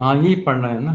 ہاں یہی پڑھنا ہے نا؟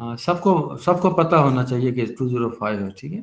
ہاں سب کو پتہ ہونا چاہیے کہ 205 ہے، ٹھیک ہے؟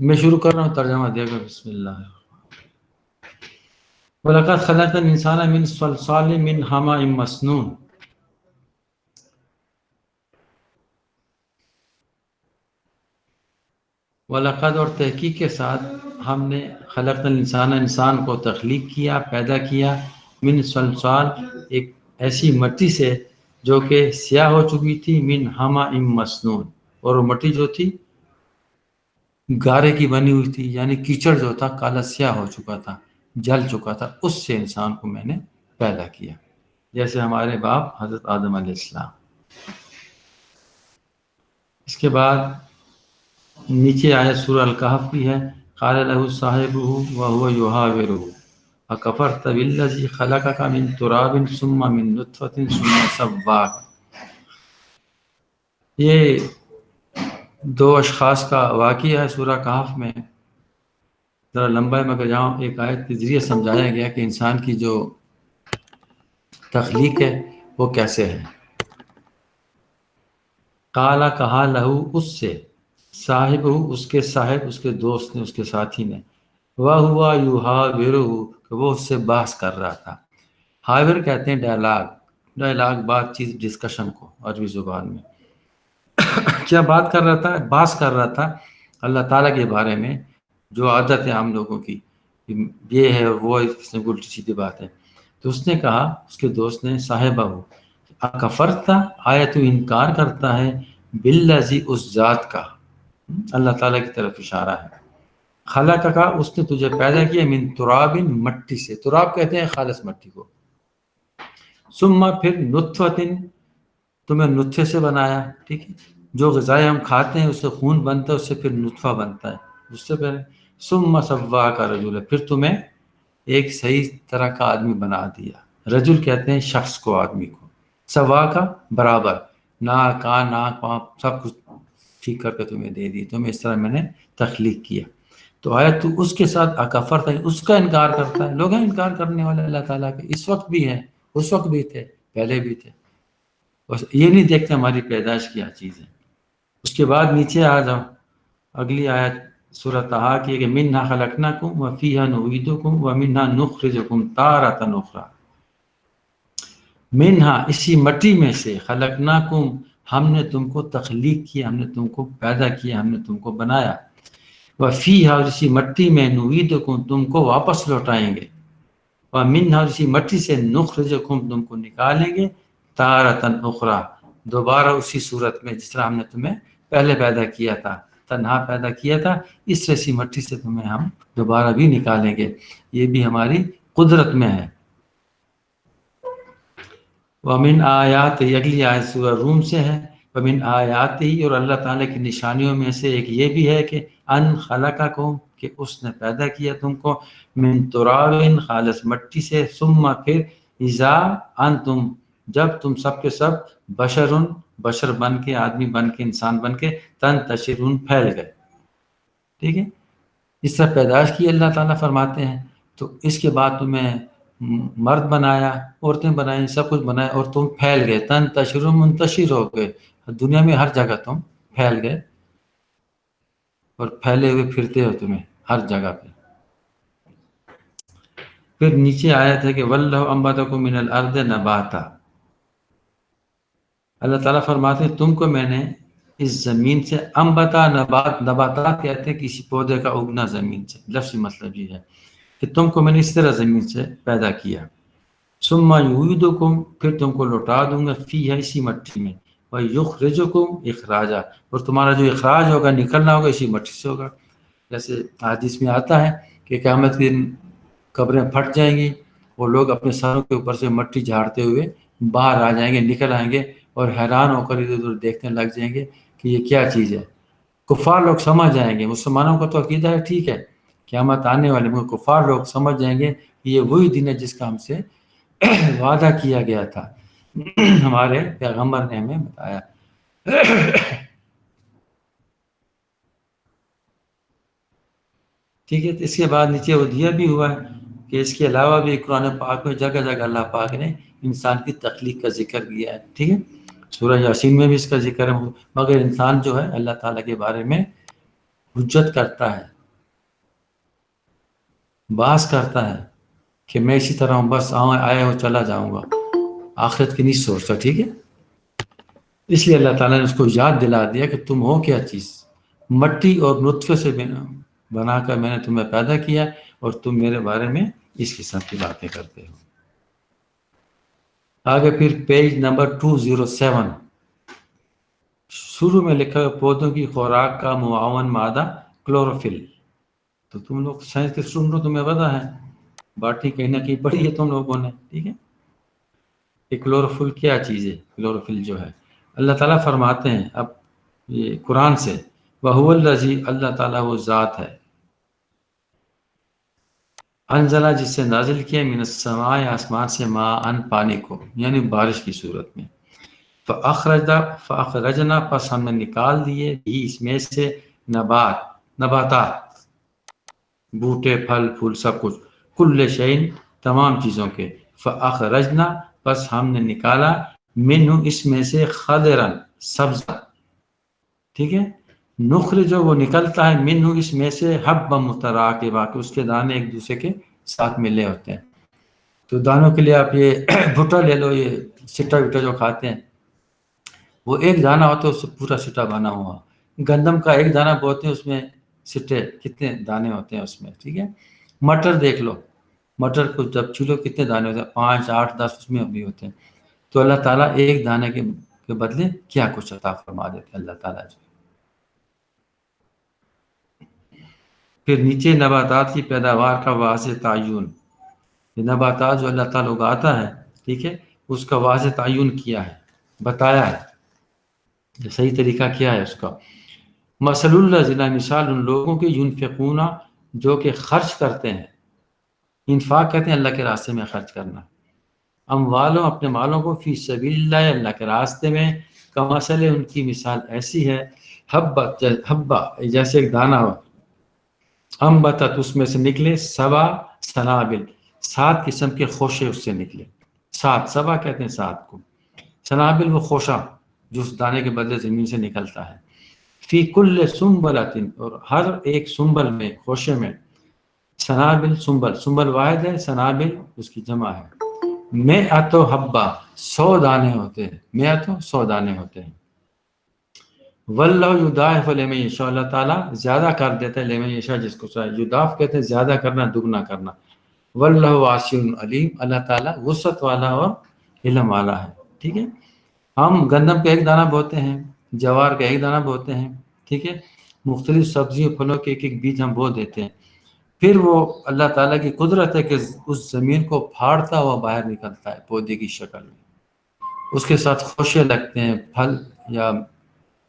میں شروع کر رہا ہوں، ترجمہ دے گا۔ بسم اللہ۔ وَلَقَدْ خَلَقْنَا الْإِنسَانَ مِنْ صَلْصَالٍ مِنْ حَمَإٍ مَسْنُونٍ۔ وَلَقَدْ اور تحقیق کے ساتھ ہم نے خلقنا الانسان انسان کو تخلیق کیا، پیدا کیا، من صلصال ایک ایسی مٹی سے جو کہ سیاہ ہو چکی تھی، من حمأ مسنون، اور وہ مٹی جو تھی گارے کی بنی ہوئی تھی، یعنی کیچڑ جو تھا کالا سیاہ ہو چکا تھا، جل چکا تھا، اس سے انسان کو میں نے پیدا کیا، جیسے ہمارے باپ حضرت آدم علیہ السلام۔ اس کے بعد نیچے آیت سورہ الکہف بھی ہے، قال له صاحبه وهو يحاوره اکفرت بالذی خلقک من تراب ثم من نطفة ثم سواک۔ یہ دو اشخاص کا واقعہ ہے سورہ کہف میں، ذرا لمبا ہے مگر جہاں ایک آیت کے ذریعے سمجھایا گیا کہ انسان کی جو تخلیق ہے وہ کیسے ہے۔ قالا کہا لہو اس سے، صاحب اس کے صاحب، اس کے دوست نے، اس کے ساتھی نے، وہ ہوا یحاورہ کہ وہ اس سے بحث کر رہا تھا۔ حاور کہتے ہیں ڈائلاگ بات چیت ڈسکشن کو عربی زبان میں۔ کیا بات کر رہا تھا؟ بحث کر رہا تھا اللہ تعالیٰ کے بارے میں، جو عادت ہے ہم لوگوں کی، یہ ہے وہ اس میں الٹی سیدھی بات ہے۔ تو اس نے کہا، اس کے دوست نے، صاحبہ ہو، اکفرتا آیا تو انکار کرتا ہے، بالذی اس ذات کا، اللہ تعالیٰ کی طرف اشارہ ہے، خلق کا اس نے تجھے پیدا کیا، من تراب مٹی سے، تراب کہتے ہیں خالص مٹی کو، ثم پھر نطفۃ تمہیں نطفے سے بنایا، ٹھیک ہے، جو غذائیں ہم کھاتے ہیں اس سے خون بنتا ہے، اس سے پھر نطفہ بنتا ہے، اس سے پہلے ثم سواک رجلا، پھر تمہیں ایک صحیح طرح کا آدمی بنا دیا۔ رجل کہتے ہیں شخص کو، آدمی کو، سوا کا برابر، ناک کان ناک پاں سب کچھ ٹھیک کر کے تمہیں دے دی، تمہیں اس طرح میں نے تخلیق کیا۔ تو آیا تو اس کے ساتھ اکفرتا ہے، اس کا انکار کرتا ہے۔ لوگ ہیں انکار کرنے والے اللہ تعالیٰ کے، اس وقت بھی ہیں، اس وقت بھی تھے، پہلے بھی تھے، بس یہ نہیں دیکھتے ہماری پیدائش کیا چیز ہے۔ اس کے بعد نیچے آ جاؤ، اگلی آیت سورہ طٰہٰ کی ہے کہ منہا خلقناکم وفیہا نعیدکم ومنہا نخرجکم تارۃ اخری۔ منہا اسی مٹی میں سے، خلقناکم ہم نے تم کو تخلیق کیا، ہم نے تم کو پیدا کیا، ہم نے تم کو بنایا، وفیہا اور اسی مٹی میں نعیدکم تم کو واپس لوٹائیں گے، ومنہا اور اسی مٹی سے نخرجکم تم کو نکالیں گے، تارۃ اخری دوبارہ اسی صورت میں جس طرح ہم نے تمہیں پہلے پیدا کیا تھا، تنہا پیدا کیا تھا، اس طرح اسی مٹی سے تمہیں ہم دوبارہ بھی نکالیں گے، یہ بھی ہماری قدرت میں ہے۔ وَمِنْ آیات، اگلی آیت سورہ روم سے ہے، وَمِنْ آیات ہی، اور اللہ تعالیٰ کی نشانیوں میں سے ایک یہ بھی ہے کہ ان خلقکم کہ اس نے پیدا کیا تم کو، من تراب خالص مٹی سے، ثم پھر اذا انتم جب تم سب کے سب بشر بن کے، آدمی بن کے، انسان بن کے، تنتشرون پھیل گئے، ٹھیک ہے، اس طرح پیدائش کی اللہ تعالیٰ فرماتے ہیں۔ تو اس کے بعد تمہیں مرد بنایا، عورتیں بنائیں، سب کچھ بنایا، اور تم پھیل گئے، تنتشرون منتشر ہو گئے، دنیا میں ہر جگہ تم پھیل گئے اور پھیلے ہوئے پھرتے ہو تمہیں ہر جگہ پہ۔ پھر نیچے آیت ہے کہ وَاللَّهُ أَنبَتَكُم مِّنَ الْأَرْضِ نَبَاتًا، اللہ تعالیٰ فرماتے ہیں تم کو میں نے اس زمین سے، انبتا نباتات کہتے ہیں کسی پودے کا اگنا زمین سے، لفظی مطلب یہ ہے کہ تم کو میں نے اس طرح زمین سے پیدا کیا، ثم یعیدکم پھر تم کو لوٹا دوں گا، فیہا اسی مٹی میں، ویخرجکم اخراجا اور تمہارا جو اخراج ہوگا، نکلنا ہوگا، اسی مٹی سے ہوگا۔ جیسے حدیث میں آتا ہے کہ قیامت کے دن قبریں پھٹ جائیں گی، وہ لوگ اپنے سروں کے اوپر سے مٹی جھاڑتے ہوئے باہر آ جائیں گے، نکل آئیں گے، اور حیران ہو کر ادھر ادھر دیکھنے لگ جائیں گے کہ یہ کیا چیز ہے۔ کفار لوگ سمجھ جائیں گے، مسلمانوں کا تو عقیدہ ہے ٹھیک ہے قیامت آنے والے، مگر کفار لوگ سمجھ جائیں گے کہ یہ وہی دن ہے جس کا ہم سے وعدہ کیا گیا تھا، ہمارے پیغمبر نے ہمیں بتایا۔ ٹھیک ہے. تو اس کے بعد نیچے وہ دیا بھی ہوا ہے کہ اس کے علاوہ بھی قرآن پاک میں جگہ جگہ اللہ پاک نے انسان کی تخلیق کا ذکر کیا ہے. ٹھیک ہے. سورہ یاسین میں بھی اس کا ذکر ہے. مگر انسان جو ہے اللہ تعالیٰ کے بارے میں حجت کرتا ہے، بحث کرتا ہے کہ میں اسی طرح ہوں، بس آیا ہوں چلا جاؤں گا، آخرت کی نہیں سوچتا. ٹھیک ہے. اس لیے اللہ تعالیٰ نے اس کو یاد دلا دیا کہ تم ہو کیا چیز، مٹی اور نطفے سے بنا کر میں نے تمہیں پیدا کیا اور تم میرے بارے میں اس قسم کی باتیں کرتے ہو. آگے پھر پیج نمبر 207 شروع میں لکھا ہے پودوں کی خوراک کا معاون مادہ کلوروفل. تو تم لوگ سائنس کے اسٹوڈنٹ ہو، تمہیں پتا ہے، باٹی کہیں نہ کہیں پڑھی ہے تم لوگوں نے. ٹھیک ہے. کہ کلوروفل کیا چیز ہے. کلوروفل جو ہے اللہ تعالیٰ فرماتے ہیں اب یہ قرآن سے، وَهُوَ الَّذِي، اللہ تعالیٰ وہ ذات ہے، انزلہ جس سے نازل کیا من السماء آسمان سے ماءً پانی کو، یعنی بارش کی صورت میں. فَأَخْرَجْنَا پس ہم نے نکال دیے بھی اس میں سے نباتات، بوٹے پھل پھول سب کچھ، کل شیء تمام چیزوں کے. فَأَخْرَجْنَا پس ہم نے نکالا منہ اس میں سے خضرًا سبز. ٹھیک ہے. نخرج جو وہ نکلتا ہے منہ اس میں سے حبا متراکبا کہ اس کے دانے ایک دوسرے کے ساتھ ملے ہوتے ہیں. تو دانوں کے لیے آپ یہ بھٹا لے لو، یہ سٹا وٹا جو کھاتے ہیں، وہ ایک دانہ ہوتا ہے اس سے پورا سٹا بنا ہوا. گندم کا ایک دانہ بوتے ہیں اس میں سٹے کتنے دانے ہوتے ہیں اس میں. ٹھیک ہے. مٹر دیکھ لو، مٹر کو جب چھلو کتنے دانے ہوتے ہیں، 5 8 10 اس میں بھی ہوتے ہیں. تو اللہ تعالیٰ ایک دانے کے بدلے کیا کچھ عطا فرما دیتے ہیں اللہ تعالیٰ جو. پھر نیچے نباتات کی پیداوار کا واضح تعین، یہ نباتات جو اللہ تعالیٰ اگاتا ہے، ٹھیک ہے، اس کا واضح تعین کیا ہے، بتایا ہے، یہ صحیح طریقہ کیا ہے اس کا. مثل الذین، مثال ان لوگوں کے ينفقون جو کہ خرچ کرتے ہیں. انفاق کہتے ہیں اللہ کے راستے میں خرچ کرنا. اموالوں اپنے مالوں کو فی سبیل اللہ اللہ کے راستے میں، کمثل ان کی مثال ایسی ہے، حبہ جیسے ایک دانہ ہو، انبتت اس میں سے نکلے 7 سنابل 7 قسم کے خوشے اس سے نکلے. 7 سبا کہتے ہیں 7 کو، سنابل وہ خوشہ جو اس دانے کے بدلے زمین سے نکلتا ہے. فی کل سنبلۃ اور ہر ایک سنبل میں، خوشے میں، سنابل سنبل واحد ہے، سنابل اس کی جمع ہے. مئۃ حبہ 100 دانے ہوتے ہیں، 100 دانے ہوتے ہیں. واللہ یضاعف لمن یشاء، اللہ تعالیٰ زیادہ کر دیتا ہے لمن یشاء جس کو چاہے. یضاعف کہتے ہیں زیادہ کرنا، دگنا کرنا. واللہ واسع علیم، اللہ تعالیٰ وسعت والا اور علم والا ہے. ٹھیک ہے. ہم گندم کا ایک دانہ بوتے ہیں، جوار کا ایک دانہ بوتے ہیں. ٹھیک ہے. مختلف سبزیوں پھلوں کے ایک ایک بیج ہم بو دیتے ہیں. پھر وہ اللہ تعالیٰ کی قدرت ہے کہ اس زمین کو پھاڑتا ہوا باہر نکلتا ہے پودے کی شکل میں. اس کے ساتھ خوشے لگتے ہیں، پھل یا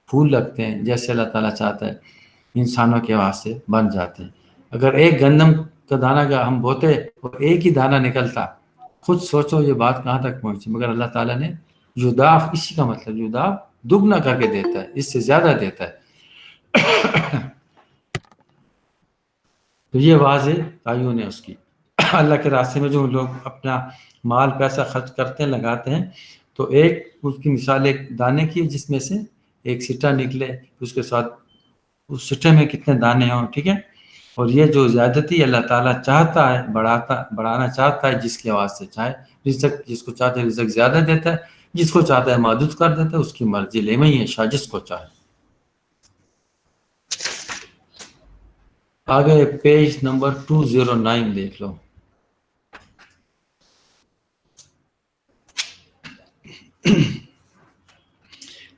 پھول لگتے ہیں، جیسے اللہ تعالیٰ چاہتا ہے انسانوں کے واسطے بن جاتے ہیں. اگر ایک گندم کا دانہ کا ہم بوتے اور ایک ہی دانہ نکلتا، خود سوچو یہ بات کہاں تک پہنچی. مگر اللہ تعالیٰ نے یضاعف، اسی کا مطلب یضاعف دگنا کر کے دیتا ہے، اس سے زیادہ دیتا ہے. تو یہ واضح تعین ہے اس کی. اللہ کے راستے میں جو لوگ اپنا مال پیسہ خرچ کرتے ہیں، لگاتے ہیں، تو ایک اس کی مثال ایک دانے کی ہے جس میں سے ایک سٹا نکلے، اس کے ساتھ اس سٹے میں کتنے دانے ہوں. ٹھیک ہے. اور یہ جو زیادتی اللہ تعالیٰ چاہتا ہے، بڑھانا چاہتا ہے جس کے آواز سے چاہے. رزق جس کو چاہتا ہے رزق زیادہ دیتا ہے، جس کو چاہتا ہے محدود کر دیتا ہے، اس کی مرضی. لمن یشاء جس کو چاہے. آگے پیج نمبر 209 دیکھ لو.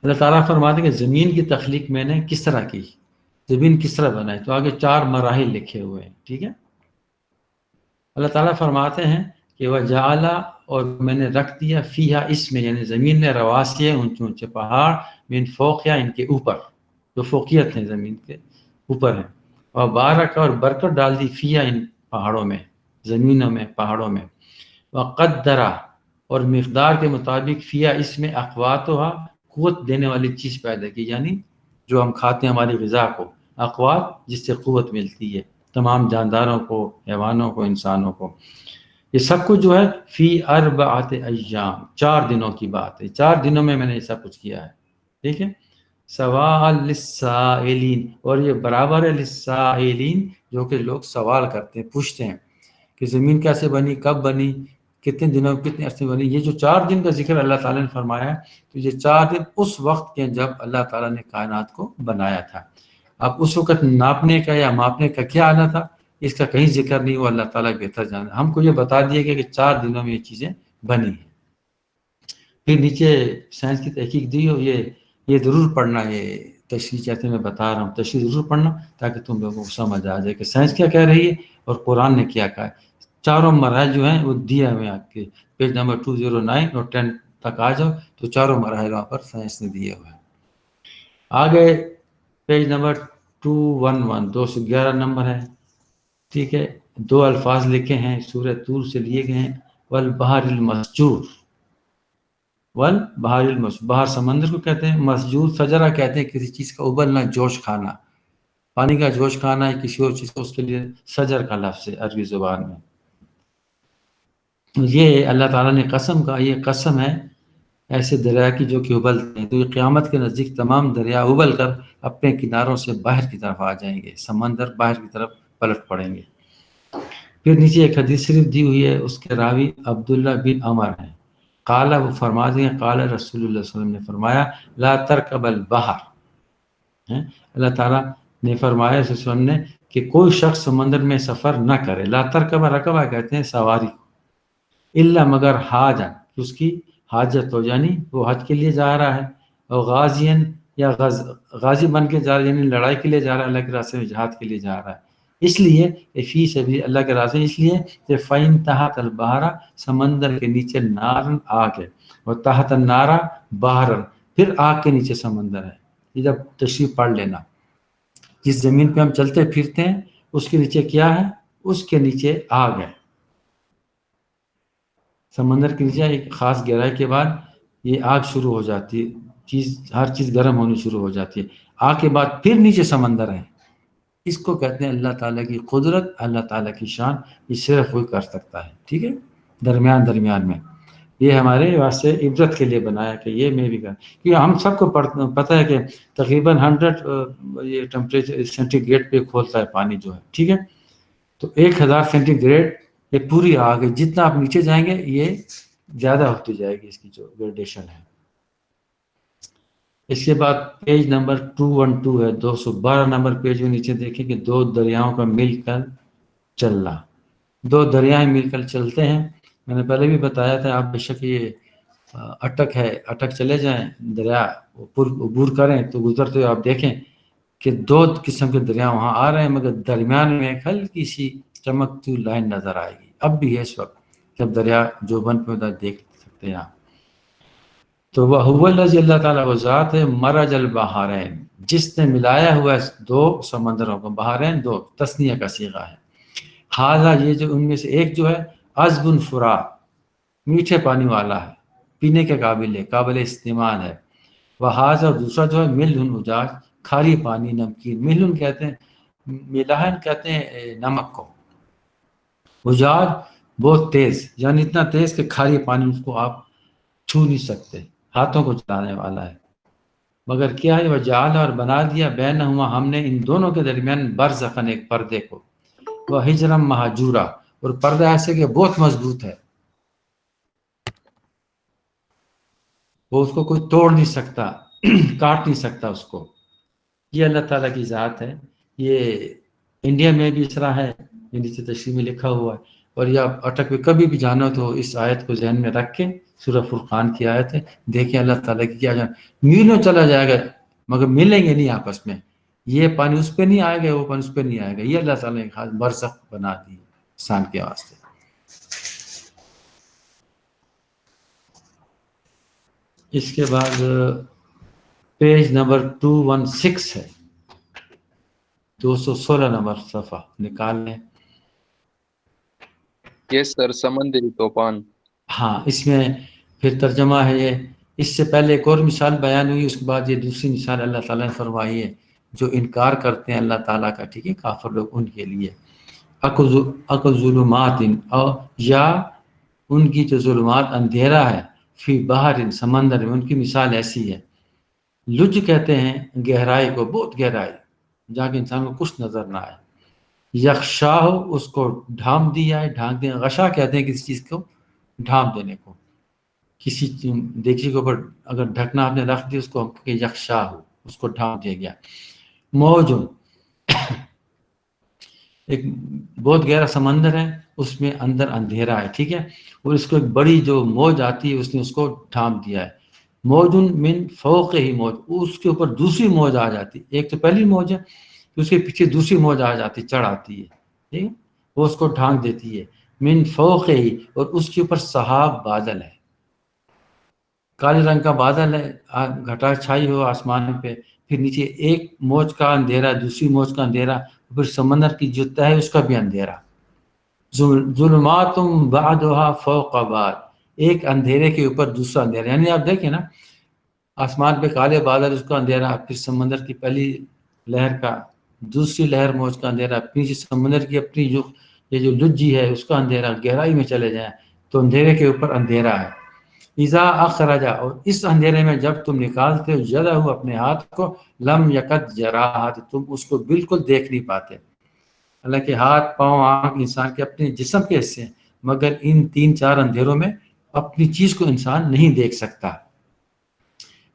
اللہ تعالیٰ فرماتے ہیں کہ زمین کی تخلیق میں نے کس طرح کی، زمین کس طرح بنائی. تو آگے 4 مراحل لکھے ہوئے ہیں. ٹھیک ہے. اللہ تعالیٰ فرماتے ہیں کہ وہ جعلا، اور میں نے رکھ دیا فیہا اس میں، یعنی زمین میں، رواسی اونچے اونچے پہاڑ، من فوقیا ان کے اوپر، جو فوقیت ہیں زمین کے اوپر ہیں. اور بارک، اور برکت ڈال دی فیہا ان پہاڑوں میں، زمینوں میں، پہاڑوں میں. وقدرہ، اور مقدار کے مطابق فیہا اس میں، اقواتہا قوت دینے والی چیز پیدا کی، یعنی جو ہم کھاتے ہیں ہماری غذا کو، اقوات جس سے قوت ملتی ہے. تمام جانداروں کو، حیوانوں کو، انسانوں کو. یہ سب کچھ جو ہے فی اربعۃ ایام، 4 دنوں کی بات ہے. 4 دنوں میں نے یہ سب کچھ کیا ہے. ٹھیک ہے. سواء للسائلین، اور یہ برابر ہے للسائلین، جو کہ لوگ سوال کرتے ہیں، پوچھتے ہیں کہ زمین کیسے بنی، کب بنی، کتنے دنوں کتنے عرصے میں بنی. یہ جو 4 دن کا ذکر اللہ تعالیٰ نے فرمایا ہے، تو یہ 4 دن اس وقت کے جب اللہ تعالیٰ نے کائنات کو بنایا تھا. اب اس وقت ناپنے کا یا ماپنے کا کیا آنا تھا، اس کا کہیں ذکر نہیں. وہ اللہ تعالیٰ بہتر جانا. ہم کو یہ بتا دیا گیا کہ 4 دنوں میں یہ چیزیں بنی ہیں. پھر نیچے سائنس کی تحقیق دی ہو، یہ ضرور پڑھنا. یہ تشریح جیسے میں بتا رہا ہوں، تشریح ضرور پڑھنا تاکہ تم لوگوں کو سمجھ آ جائے کہ سائنس کیا کہہ رہی ہے اور قرآن نے کیا کہا ہے. 4 مراحل جو ہیں وہ دیے ہوئے ہیں آپ کے پیج نمبر 209 اور 10 تک آ جاؤ تو 4 مراحل وہاں پر سائنس نے دیے ہوئے ہیں. آگے پیج نمبر 211 211 نمبر ہے. ٹھیک ہے. 2 الفاظ لکھے ہیں، سورہ طور سے لیے گئے ہیں. والبحر المسجور، والبحر المسجور، بحر سمندر کو کہتے ہیں، مسجور سجرہ کہتے ہیں کسی چیز کا ابلنا، جوش کھانا. پانی کا جوش کھانا ہے کسی اور چیز کا، اس کے لیے سجر کا لفظ ہے عربی زبان میں. یہ اللہ تعالیٰ نے قسم کہا، یہ قسم ہے ایسے دریا کی جو کہ ابلتے ہیں. تو یہ قیامت کے نزدیک تمام دریا ابل کر اپنے کناروں سے باہر کی طرف آ جائیں گے، سمندر باہر کی طرف پلٹ پڑیں گے. پھر نیچے ایک حدیث شریف دی ہوئی ہے، اس کے راوی عبداللہ بن عمر ہیں. قال، وہ فرماتے ہیں قال رسول اللہ صلی اللہ علیہ وسلم نے فرمایا لا ترکب البحر. اللہ تعالیٰ نے فرمایا رسول اللہ علیہ وسلم نے کہ کوئی شخص سمندر میں سفر نہ کرے. لا ترکب، رکبہ کہتے ہیں سواری، الا مگر حاجا، اس کی حاجت ہو، یعنی وہ حج کے لیے جا رہا ہے، اور غازین یا غازی بن کے جا رہا ہے، یعنی لڑائی کے لیے جا رہا ہے، اللہ کے راستے میں جہاد کے لیے جا رہا ہے. اس لیے فی سبیل اللہ کے راستے، اس لیے کہ فَإِن تحت البحر، سمندر کے نیچے نارن آگ ہے، اور تحت النار بحرن، پھر آگ کے نیچے سمندر ہے. یہ جب تشریح پڑھ لینا، جس زمین پہ ہم چلتے پھرتے ہیں اس کے نیچے کیا ہے، اس کے نیچے آگ ہے. سمندر کے نیچے ایک خاص گہرائی کے بعد یہ آگ شروع ہو جاتی ہے، ہر چیز گرم ہونی شروع ہو جاتی ہے. آگ کے بعد پھر نیچے سمندر ہے. اس کو کہتے ہیں اللہ تعالیٰ کی قدرت، اللہ تعالیٰ کی شان. یہ صرف وہی کر سکتا ہے. ٹھیک ہے. درمیان میں یہ ہمارے واسطے عبرت کے لیے بنایا کہ یہ میں بھی کر، کیونکہ ہم سب کو پتہ ہے کہ تقریباً 100 یہ ٹمپریچر سینٹی گریڈ پہ کھولتا ہے پانی جو ہے. ٹھیک ہے. تو 1000 سینٹی گریڈ یہ پوری آگ ہے. جتنا آپ نیچے جائیں گے یہ زیادہ ہوتی جائے گی اس کی جو گریڈیشن ہے. اس کے بعد پیج نمبر 212 ہے، 212 نمبر پیج میں نیچے دیکھیں کہ 2 دریاؤں کا مل کر چلنا. 2 دریائیں مل کر چلتے ہیں. میں نے پہلے بھی بتایا تھا، آپ بے شک یہ اٹک ہے، اٹک چلے جائیں دریا عبور کریں تو گزرتے ہوئے آپ دیکھیں کہ 2 قسم کے دریا وہاں آ رہے ہیں، مگر درمیان میں ایک ہلکی سی چمکتی لائن نظر آئے گی. اب بھی ہے اس وقت جب دریا جو بن پہ ادھر دیکھ سکتے ہیں آپ. تو وہ الذی، اللہ تعالیٰ وہ ذات ہے، مرج البحرین، جس نے ملایا ہوا ہے 2 سمندروں کو. بحرین 2 تثنیہ کا صیغہ ہے. ھذا، یہ جو ان میں سے ایک جو ہے عذب فرات، میٹھے پانی والا ہے، پینے کے قابل ہے، قابل استعمال ہے. وھذا، اور دوسرا جو ہے ملح اجاج، کھاری پانی، نمکین. ملح کہتے ہیں، ملاحن کہتے ہیں نمک کو. اجاج بہت تیز، یعنی اتنا تیز کہ کھاری پانی اس کو آپ چھو نہیں سکتے، ہاتھوں کو جلانے والا ہے. مگر کیا ہے، وہ جعل، اور بنا دیا بینہما، ہم نے ان دونوں کے درمیان برزخاً، ایک پردے کو. وہ حجرم مہجورا، اور پردہ ایسے کہ بہت مضبوط ہے، وہ اس کو کوئی توڑ نہیں سکتا، کاٹ نہیں سکتا اس کو. یہ اللہ تعالیٰ کی ذات ہے. یہ انڈیا میں بھی اس طرح ہے، یہ نیچے تشریح میں لکھا ہوا ہے. اور یہ آپ اٹک میں کبھی بھی جانا تو اس آیت کو ذہن میں رکھ کے، سورہ فرقان کی آیت ہے، دیکھیں اللہ تعالیٰ کی کیا جان. میلوں چلا جائے گا مگر ملیں گے نہیں آپس میں. یہ پانی اس پہ نہیں آئے گا، وہ پانی اس پہ نہیں آئے گا. یہ اللہ تعالیٰ نے خاص برزخ بنا دی انسان کے واسطے. اس کے بعد پیج نمبر 216 ہے، 216 نمبر صفحہ نکال لیں. یس سر، سمندری طوفان. ہاں، اس میں پھر ترجمہ ہے یہ. اس سے پہلے ایک اور مثال بیان ہوئی، اس کے بعد یہ دوسری مثال اللہ تعالیٰ نے فرمائی ہے. جو انکار کرتے ہیں اللہ تعالیٰ کا، ٹھیک ہے، کافر لوگ، ان کے لیے اک ظلمات، اور یا ان کی جو ظلمات اندھیرا ہے، فی بحر، سمندر میں، ان کی مثال ایسی ہے، لج کہتے ہیں گہرائی کو، بہت گہرائی جہاں کہ انسان کو کچھ نظر نہ آئے، یخشاہ، اس کو ڈھانپ دیا ہے، ڈھانپ دیا، غشا کہتے ہیں کسی چیز کو ڈھانپ دینے کو، کسی دیگچی کے اوپر اگر ڈھکنا آپ نے رکھ دیا، اس کو کہ یخشاہ، اس کو ڈھانپ دیا گیا، موج، ایک بہت گہرا سمندر ہے، اس میں اندر اندھیرا ہے، ٹھیک ہے، اور اس کو ایک بڑی جو موج آتی ہے اس نے اس کو ڈھانپ دیا ہے، موج من فوق ہی موج، اس کے اوپر دوسری موج آ جاتی، ایک تو پہلی موج ہے، اس کے پیچھے دوسری موج آ جاتی، چڑھ آتی ہے، ٹھیک ہے، وہ اس کو ڈھانک دیتی ہے، من فوق ہی، اور اس کے اوپر سحاب، بادل ہے، کالے رنگ کا بادل ہے، گھٹا چھائی ہو آسمان پہ، پھر نیچے ایک موج کا اندھیرا، دوسری موج کا اندھیرا، پھر سمندر کی جو تہ ہے اس کا بھی اندھیرا، ظلمات بعدها فوق بعد، ایک اندھیرے کے اوپر دوسرا اندھیرا، یعنی آپ دیکھیں نا، آسمان پہ کالے بادل، اس کا اندھیرا، پھر سمندر کی پہلی لہر کا، دوسری لہر موج کا اندھیرا، پھر سمندر کی اپنی جو یہ جو لجی ہے اس کا اندھیرا، گہرائی میں چلے جائیں تو اندھیرے کے اوپر اندھیرا ہے، اذا اخرجا، اور اس اندھیرے میں جب تم نکالتے ہو یدہ، اپنے ہاتھ کو، لم یکد یراہا، تم اس کو بالکل دیکھ نہیں پاتے، حالانکہ ہاتھ، پاؤں، آنکھ انسان کے اپنے جسم کے حصے ہیں، مگر ان 3-4 اندھیروں میں اپنی چیز کو انسان نہیں دیکھ سکتا،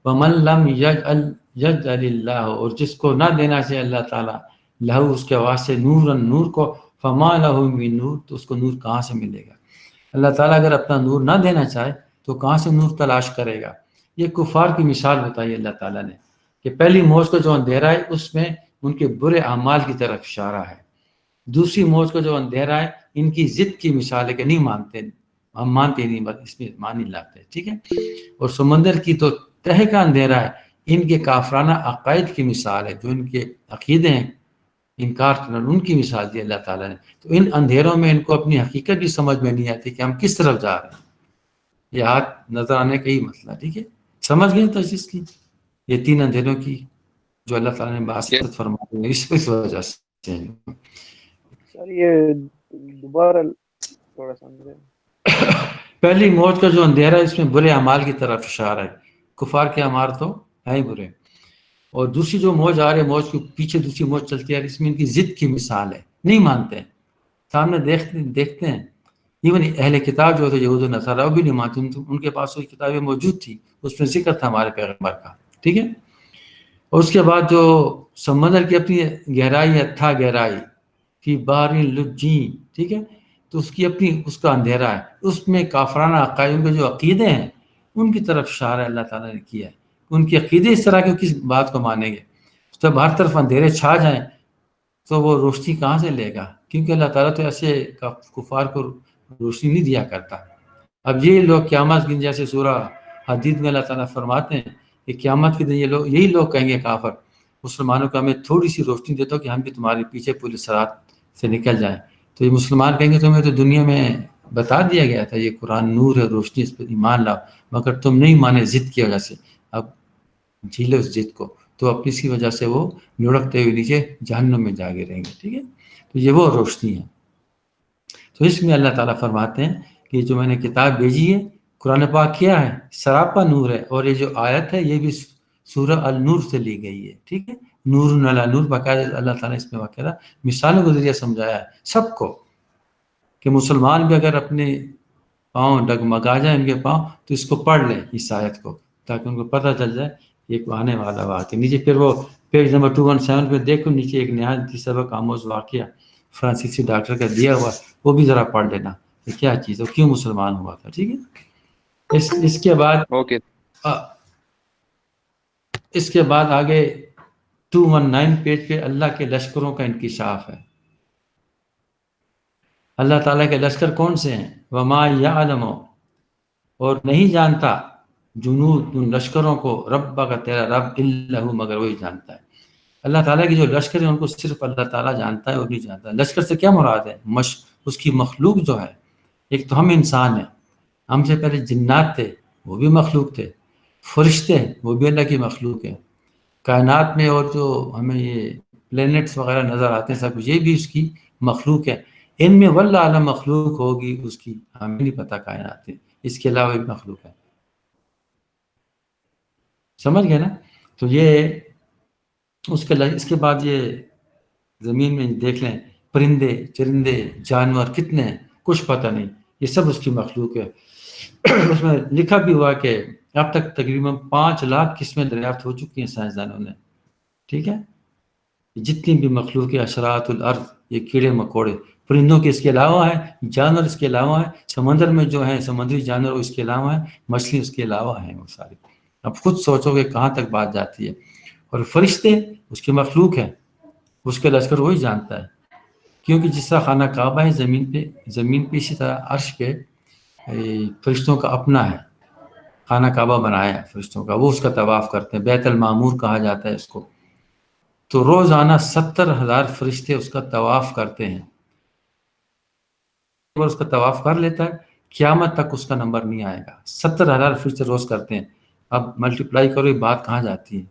وَمَن لَّمْ يَجْعَلِ اللَّهُ، اور جس کو نہ دینا چاہے اللہ تعالیٰ، لہو، اس کے واسطے، نورن، نور کو، فما لہو من نور، تو اس کو نور کہاں سے ملے گا، اللہ تعالیٰ اگر اپنا نور نہ دینا چاہے تو کہاں سے نور تلاش کرے گا، یہ کفار کی مثال بتائی اللہ تعالیٰ نے، کہ پہلی موج کا جو اندھیرا ہے اس میں ان کے برے اعمال کی طرف اشارہ ہے، دوسری موج کا جو اندھیرا ہے ان کی ضد کی مثال ہے کہ نہیں مانتے، ہم مانتے نہیں، بس اس میں مان نہیں لاتے، ٹھیک ہے، اور سمندر کی تو تہ کا اندھیرا ہے، ان کے کافرانہ عقائد کی مثال ہے، جو ان کے عقیدے ہیں انکار کرنا، ان کی مثال دی اللہ تعالیٰ نے، تو ان اندھیروں میں ان کو اپنی حقیقت بھی سمجھ میں نہیں آتی کہ ہم کس طرف جا رہے ہیں، یہ ہاتھ نظر آنے کا ہی مسئلہ، ٹھیک ہے، سمجھ گئے تجویز کی، یہ 3 اندھیروں کی جو اللہ تعالیٰ نے باسط فرمائی ہے، اس وجہ سے سر یہ دوبارہ تھوڑا سمجھے۔ پہلی موج کا جو اندھیرا ہے اس میں برے اعمال کی طرف اشارہ ہے، کفار کے اعمال تو ہے ہی برے، اور دوسری جو موج آ رہی ہے، موج کے پیچھے دوسری موج چلتی ہے، اس میں ان کی ضد کی مثال ہے، نہیں مانتے ہیں، سامنے دیکھتے ہیں، ایون اہل کتاب جو ہوتے یہود و نصارہ، وہ بھی نہیں مانتے، ان کے پاس وہی کتابیں موجود تھی، اس میں ذکر تھا ہمارے پیغمبر کا، ٹھیک ہے، اور اس کے بعد جو سمندر کی اپنی گہرائی ہے، تھا گہرائی، فی بحر لجین، ٹھیک ہے، تو اس کی اپنی اس کا اندھیرا ہے، اس میں کافرانہ عقائد کے جو عقیدے ہیں ان کی طرف اشارہ اللہ تعالیٰ نے کیا ہے، ان کے عقیدے اس طرح کے کس بات کو مانیں گے، جب ہر طرف اندھیرے چھا جائیں تو وہ روشنی کہاں سے لے گا، کیونکہ اللہ تعالیٰ تو ایسے کفار کو روشنی نہیں دیا کرتا، اب یہ لوگ قیامت کی، جیسے سورہ حدید میں اللہ تعالیٰ فرماتے ہیں کہ قیامت کے دن یہی لوگ کہیں گے کافر مسلمانوں کو، ہمیں تھوڑی سی روشنی دے دو کہ ہم بھی تمہارے پیچھے پوری صراط سے نکل جائیں، تو یہ مسلمان کہیں گے تمہیں تو دنیا میں بتا دیا گیا تھا یہ قرآن نور ہے، روشنی، اس پہ ایمان لاؤ، مگر تم نہیں مانے ضد کی وجہ سے، اب جھیلو اس ضد کو، تو اپنی سی وجہ سے وہ لڑکتے ہوئے نیچے جہنم میں جا گریں گے، ٹھیک ہے، تو یہ وہ روشنی ہے، تو اس میں اللہ تعالیٰ فرماتے ہیں کہ جو میں نے کتاب بھیجی ہے قرآن پاک کیا ہے، سراپا نور ہے، اور یہ جو آیت ہے یہ بھی سورہ النور سے لی گئی ہے، ٹھیک ہے، نور علی نور، باقاعدہ اللہ تعالیٰ نے اس میں باقاعدہ مثالوں کے ذریعے سمجھایا ہے سب کو، کہ مسلمان بھی اگر اپنے پاؤں ڈگمگا جائیں ان کے پاؤں تو اس کو پڑھ لیں اس آیت کو، تاکہ ان کو پتہ چل جائے یہ آنے والا واقعہ، نیچے پھر وہ پیج نمبر 217 پہ دیکھو، نیچے ایک نہایت سبق آموز واقعہ فرانسیسی ڈاکٹر کا دیا ہوا، وہ بھی ذرا پڑھ لینا کہ کیا چیز ہے، کیوں مسلمان ہوا تھا، ٹھیک ہے، اس کے بعد اوکے، اس کے بعد آگے 219 پیج پہ اللہ کے لشکروں کا انکشاف ہے، اللہ تعالیٰ کے لشکر کون سے ہیں، وما یعلم، اور نہیں جانتا، جنود ان لشکروں کو، رب کا تیرا رب، الا ہو، مگر وہی جانتا ہے، اللہ تعالیٰ کی جو لشکر ہیں ان کو صرف اللہ تعالیٰ جانتا ہے اور نہیں جانتا، لشکر سے کیا مراد ہے، اس کی مخلوق جو ہے، ایک تو ہم انسان ہیں، ہم سے پہلے جنات تھے وہ بھی مخلوق تھے، فرشتے وہ بھی اللہ کی مخلوق ہیں، کائنات میں اور جو ہمیں یہ پلینٹس وغیرہ نظر آتے ہیں سب یہ بھی اس کی مخلوق ہے. ان میں واللہ اعلم مخلوق ہوگی اس کی، ہمیں نہیں پتہ کائنات میں اس کے علاوہ بھی مخلوق ہے. سمجھ گئے نا؟ تو یہ اس کے بعد یہ زمین میں دیکھ لیں پرندے چرندے جانور کتنے ہیں، کچھ پتہ نہیں، یہ سب اس کی مخلوق ہے. اس میں لکھا بھی ہوا کہ اب تک تقریباً 5 لاکھ قسمیں دریافت ہو چکی ہیں سائنسدانوں نے. ٹھیک ہے، جتنی بھی مخلوق اشرات الارض، یہ کیڑے مکوڑے پرندوں کے اس کے علاوہ ہیں، جانور اس کے علاوہ ہیں، سمندر میں جو ہیں سمندری جانور اس کے علاوہ ہیں، مچھلی اس کے علاوہ ہیں، وہ سارے. اب خود سوچو کہ کہاں تک بات جاتی ہے. اور فرشتے اس کی مخلوق ہے، اس کے لشکر وہی جانتا ہے. کیونکہ جس طرح خانہ کعبہ ہے زمین پہ اسی طرح عرش پہ فرشتوں کا اپنا ہے، خانہ کعبہ بنایا ہے فرشتوں کا، وہ اس کا طواف کرتے ہیں، بیت المعمور کہا جاتا ہے اس کو. تو روزانہ 70,000 فرشتے اس کا طواف کرتے ہیں. اگر اس کا طواف کر لیتا ہے قیامت تک اس کا نمبر نہیں آئے گا. 70,000 فرشتے روز کرتے ہیں. اب ملٹیپلائی کرو، یہ بات کہاں جاتی ہے،